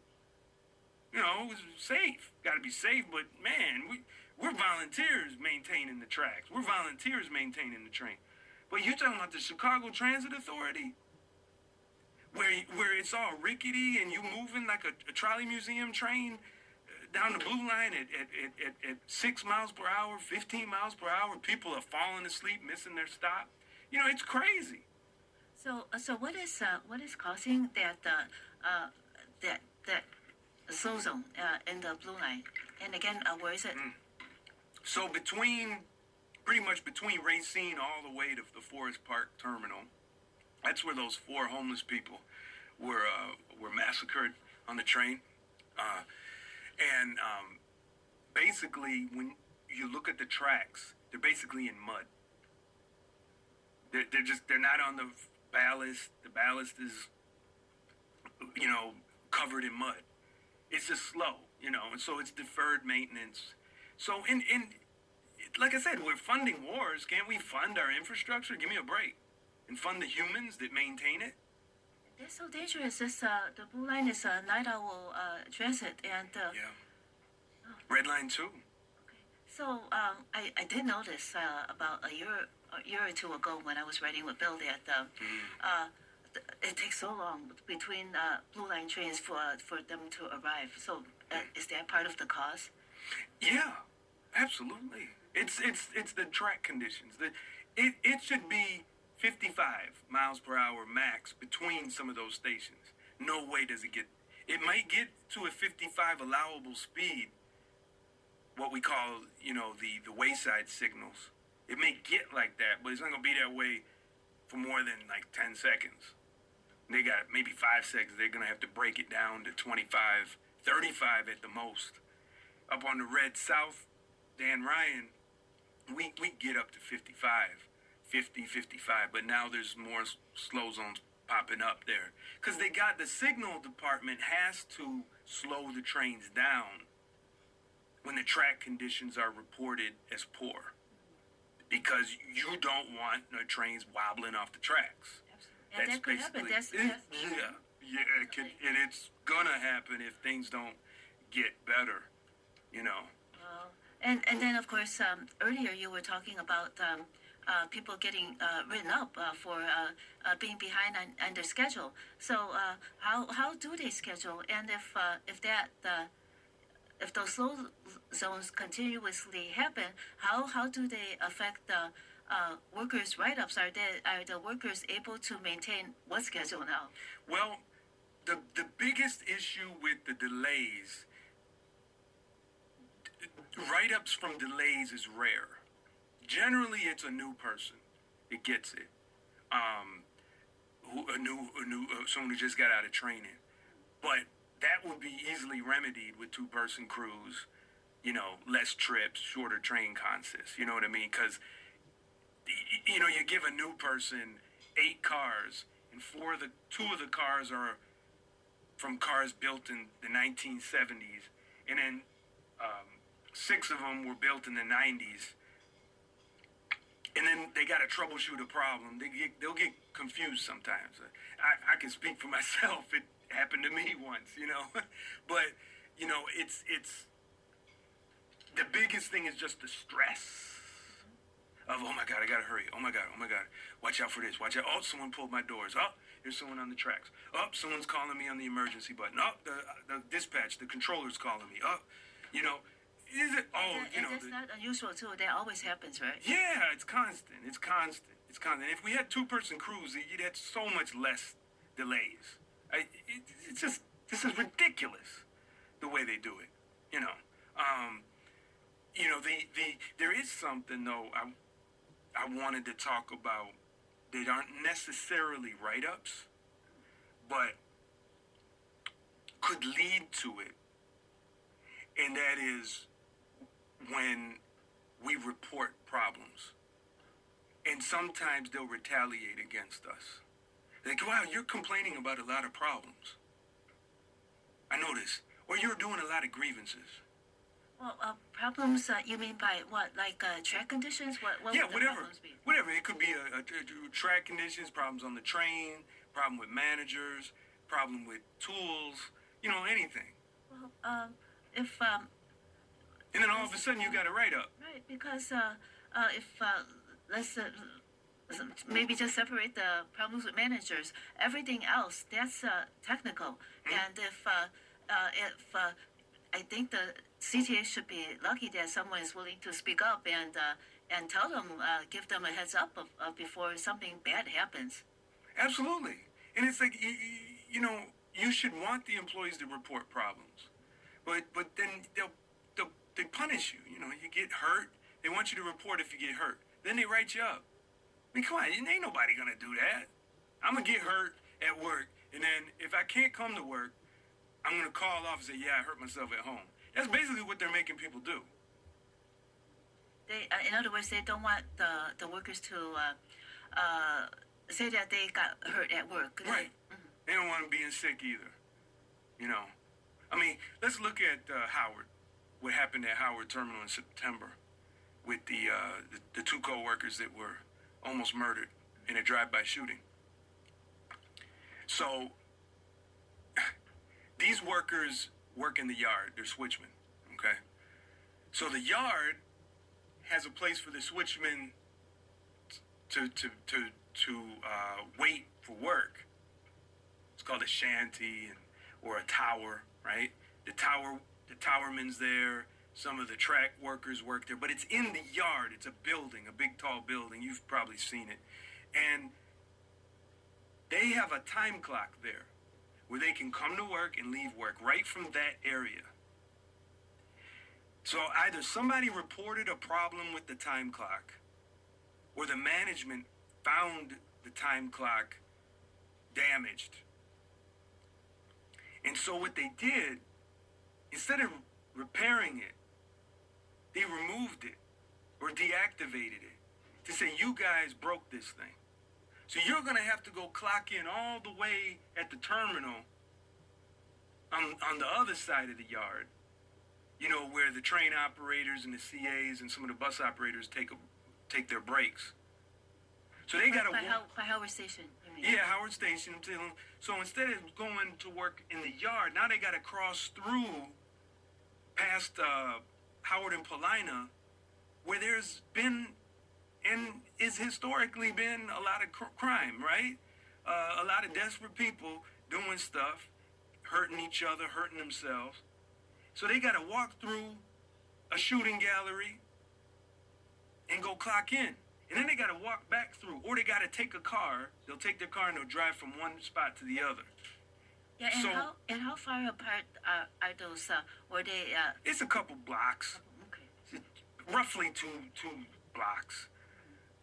It's safe. Got to be safe, but man, we're volunteers maintaining the tracks. We're volunteers maintaining the train. But you're talking about the Chicago Transit Authority, where it's all rickety and you moving like a trolley museum train down the blue line at 6 miles per hour, 15 miles per hour. People are falling asleep, missing their stop. It's crazy. So what is causing that slow zone in the blue line? And again, where is it? So pretty much between Racine all the way to the Forest Park Terminal, that's where those 4 homeless people were massacred on the train. And basically, when you look at the tracks, they're basically in mud. They're not on the ballast. The ballast is, covered in mud. It's just slow, and so it's deferred maintenance. So, and like I said, we're funding wars. Can't we fund our infrastructure? Give me a break. And fund the humans that maintain it? It's so dangerous. The blue line is a night owl transit, and Yeah. Red line too. so I did notice about a year or two ago when I was riding with Bill that it takes so long between blue line trains for them to arrive. So is that part of the cause? Yeah, absolutely. It's the track conditions. It should be 55 miles per hour max between some of those stations. No way does it get. It might get to a 55 allowable speed, what we call, the wayside signals. It may get like that, but it's not going to be that way for more than like 10 seconds. They got maybe 5 seconds. They're going to have to break it down to 25, 35 at the most. Up on the red south, Dan Ryan, we get up to 55, 50, 55, but now there's more slow zones popping up there. Because the signal department has to slow the trains down when the track conditions are reported as poor. Because you don't want the trains wobbling off the tracks. And that could happen. It can, and it's gonna happen if things don't get better, And then, of course, earlier you were talking about people getting written up for being behind on their schedule. So how do they schedule? And if those slow zones continuously happen, how do they affect the workers' write-ups? Are the workers able to maintain what schedule now? Well, the biggest issue with the delays, write-ups from delays is rare. Generally, it's a new person. It gets it. Someone who just got out of training. But that would be easily remedied with two-person crews, less trips, shorter train consists. You know what I mean? Because, you give a new person 8 cars, and 2 of the cars are from cars built in the 1970s, and then 6 of them were built in the 90s. And then they got to troubleshoot a problem. They'll get confused sometimes. I can speak for myself. It happened to me once, But, it's the biggest thing is just the stress of, oh my God, I gotta hurry. Oh my God. Watch out for this. Watch out. Oh, someone pulled my doors. Oh, there's someone on the tracks. Oh, someone's calling me on the emergency button. Oh, the dispatch, the controller's calling me. Oh, is it? Oh, and that's not unusual too. That always happens, right? Yeah, it's constant. If we had two-person crews, you'd have so much less delays. This is ridiculous, the way they do it. There is something though I wanted to talk about that aren't necessarily write-ups, but could lead to it, and that is when we report problems, and sometimes they'll retaliate against us. Like, wow, you're complaining about a lot of problems. I notice. Or you're doing a lot of grievances. Well, problems, you mean by what? Like track conditions? What Yeah, would the whatever. problems be? Whatever. It could be a track conditions, problems on the train, problem with managers, problem with tools, anything. Well, if... And then all of a sudden you got to write up. Right, because if, let's maybe just separate the problems with managers. Everything else, that's technical. And if I think the CTA should be lucky that someone is willing to speak up and tell them, give them a heads up before something bad happens. Absolutely. And it's like, you should want the employees to report problems. But then they punish you. You get hurt. They want you to report if you get hurt. Then they write you up. I mean, come on, ain't nobody gonna do that. I'm gonna get hurt at work, and then if I can't come to work, I'm gonna call off and say, yeah, I hurt myself at home. That's basically what they're making people do. They, in other words, they don't want the workers to say that they got hurt at work. Right. They don't want them being sick either. I mean, let's look at Howard. What happened at Howard Terminal in September with the 2 co-workers that were almost murdered in a drive-by shooting. So these workers work in the yard. They're switchmen, okay? So the yard has a place for the switchmen to wait for work. It's called a shanty or a tower, right? The towerman's there. Some of the track workers work there, but it's in the yard. It's a building, a big, tall building. You've probably seen it. And they have a time clock there where they can come to work and leave work right from that area. So either somebody reported a problem with the time clock, or the management found the time clock damaged. And so what they did, instead of repairing it, they removed it or deactivated it to say, you guys broke this thing. So you're going to have to go clock in all the way at the terminal on the other side of the yard, you know, where the train operators and the CAs and some of the bus operators take their breaks. So they got to by Howard Station. You mean? Yeah, Howard Station. So instead of going to work in the yard, now they got to cross through past Howard and Paulina, where there's been and is historically been a lot of crime, right? A lot of desperate people doing stuff, hurting each other, hurting themselves. So they got to walk through a shooting gallery and go clock in. And then they got to walk back through, or they got to take a car. They'll take their car and they'll drive from one spot to the other. Yeah, and how far apart are those? Were they? It's a couple blocks. Okay. Roughly two blocks.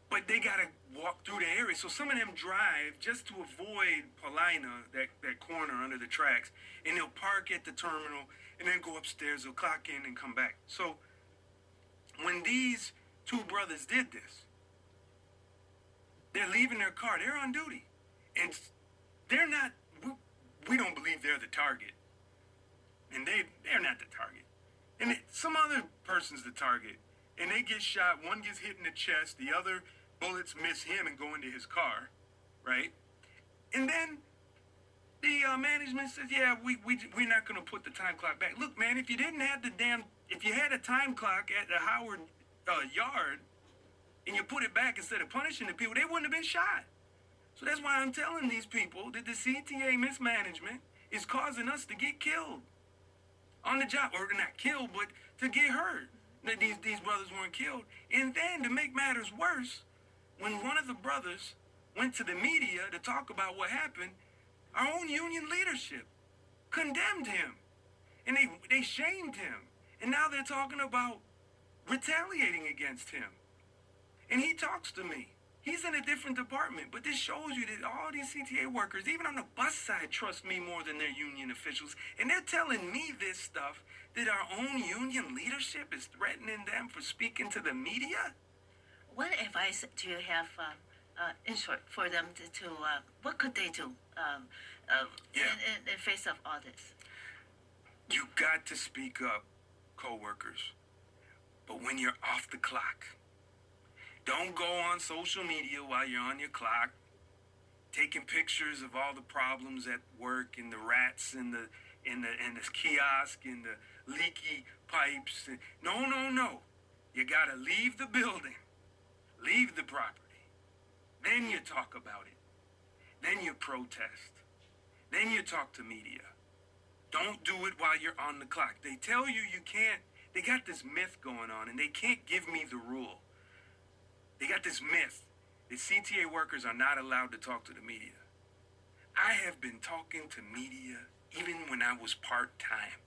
But they got to walk through the area. So some of them drive just to avoid Paulina, that corner under the tracks, and they'll park at the terminal and then go upstairs. They'll clock in and come back. So when these two brothers did this, they're leaving their car. They're on duty. And they're not, we don't believe they're the target. And they're not the target. And some other person's the target. And they get shot. One gets hit in the chest. The other bullets miss him and go into his car. Right? And then the management says, yeah, we're not going to put the time clock back. Look, man, if you didn't have if you had a time clock at the Howard yard, and you put it back instead of punishing the people, they wouldn't have been shot. So that's why I'm telling these people that the CTA mismanagement is causing us to get killed on the job, or not killed, but to get hurt. That these brothers weren't killed. And then to make matters worse, when one of the brothers went to the media to talk about what happened, our own union leadership condemned him, and they shamed him. And now they're talking about retaliating against him. And he talks to me. He's in a different department, but this shows you that all these CTA workers, even on the bus side, trust me more than their union officials. And they're telling me this stuff, that our own union leadership is threatening them for speaking to the media. What advice do you have, in short, for them to what could they do in face of all this? You got to speak up, co-workers. But when you're off the clock, don't go on social media while you're on your clock, taking pictures of all the problems at work and the rats and the kiosk and the leaky pipes. No. You gotta leave the building, leave the property. Then you talk about it. Then you protest. Then you talk to media. Don't do it while you're on the clock. They tell you can't. They got this myth going on, and they can't give me the rule. They got this myth that CTA workers are not allowed to talk to the media. I have been talking to media even when I was part-time.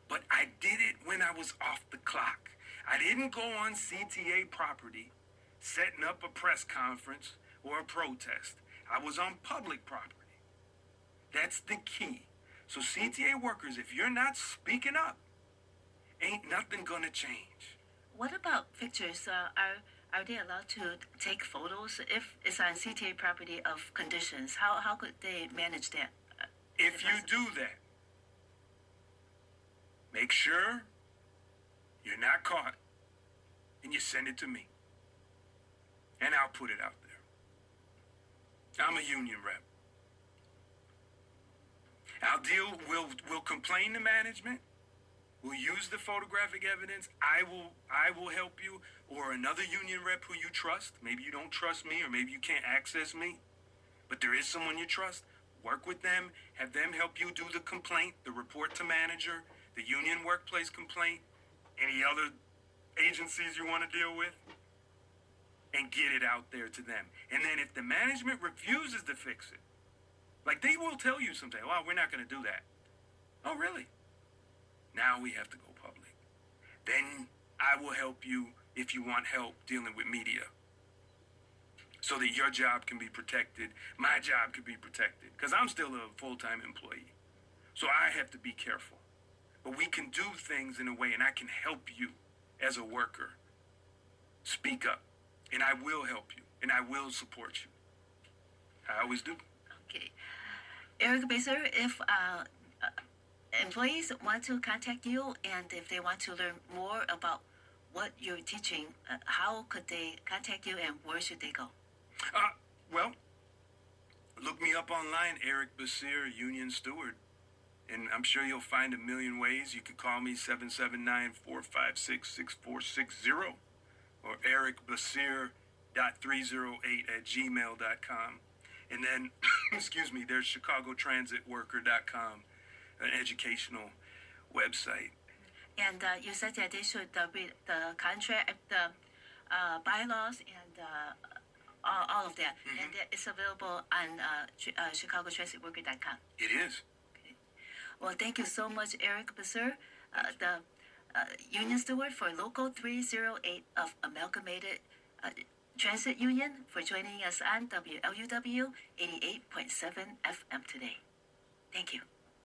But I did it when I was off the clock. I didn't go on CTA property setting up a press conference or a protest. I was on public property. That's the key. So CTA workers, if you're not speaking up, ain't nothing gonna change. What about pictures? Are they allowed to take photos if it's on CTA property of conditions? How could they manage that? If you do that, make sure you're not caught, and you send it to me, and I'll put it out there. I'm a union rep. We'll complain to management. We'll use the photographic evidence. I will help you, or another union rep who you trust. Maybe you don't trust me, or maybe you can't access me, but there is someone you trust. Work with them, have them help you do the complaint, the report to manager, the union workplace complaint, any other agencies you want to deal with. and get it out there to them. And then if the management refuses to fix it, like they will tell you someday, well, we're not going to do that. Oh, really? Now we have to go public. Then I will help you if you want help dealing with media, so that your job can be protected, my job can be protected, because I'm still a full-time employee. So I have to be careful. But we can do things in a way, and I can help you as a worker. Speak up, and I will help you, and I will support you. I always do. Okay. Eric Baser, if employees want to contact you and if they want to learn more about what you're teaching, how could they contact you and where should they go? Well, look me up online, Eric Basir, Union Steward. And I'm sure you'll find a million ways. You can call me 779-456-6460 or ericbasir.308@gmail.com. And then, excuse me, there's chicagotransitworker.com, an educational website. And you said that they should read the contract, the bylaws, and all of that. Mm-hmm. And it's available on chicagotransitworker.com. It is. Okay. Well, thank you so much, Eric Basir, the Union Steward for Local 308 of Amalgamated Transit Union, for joining us on WLUW 88.7 FM today. Thank you.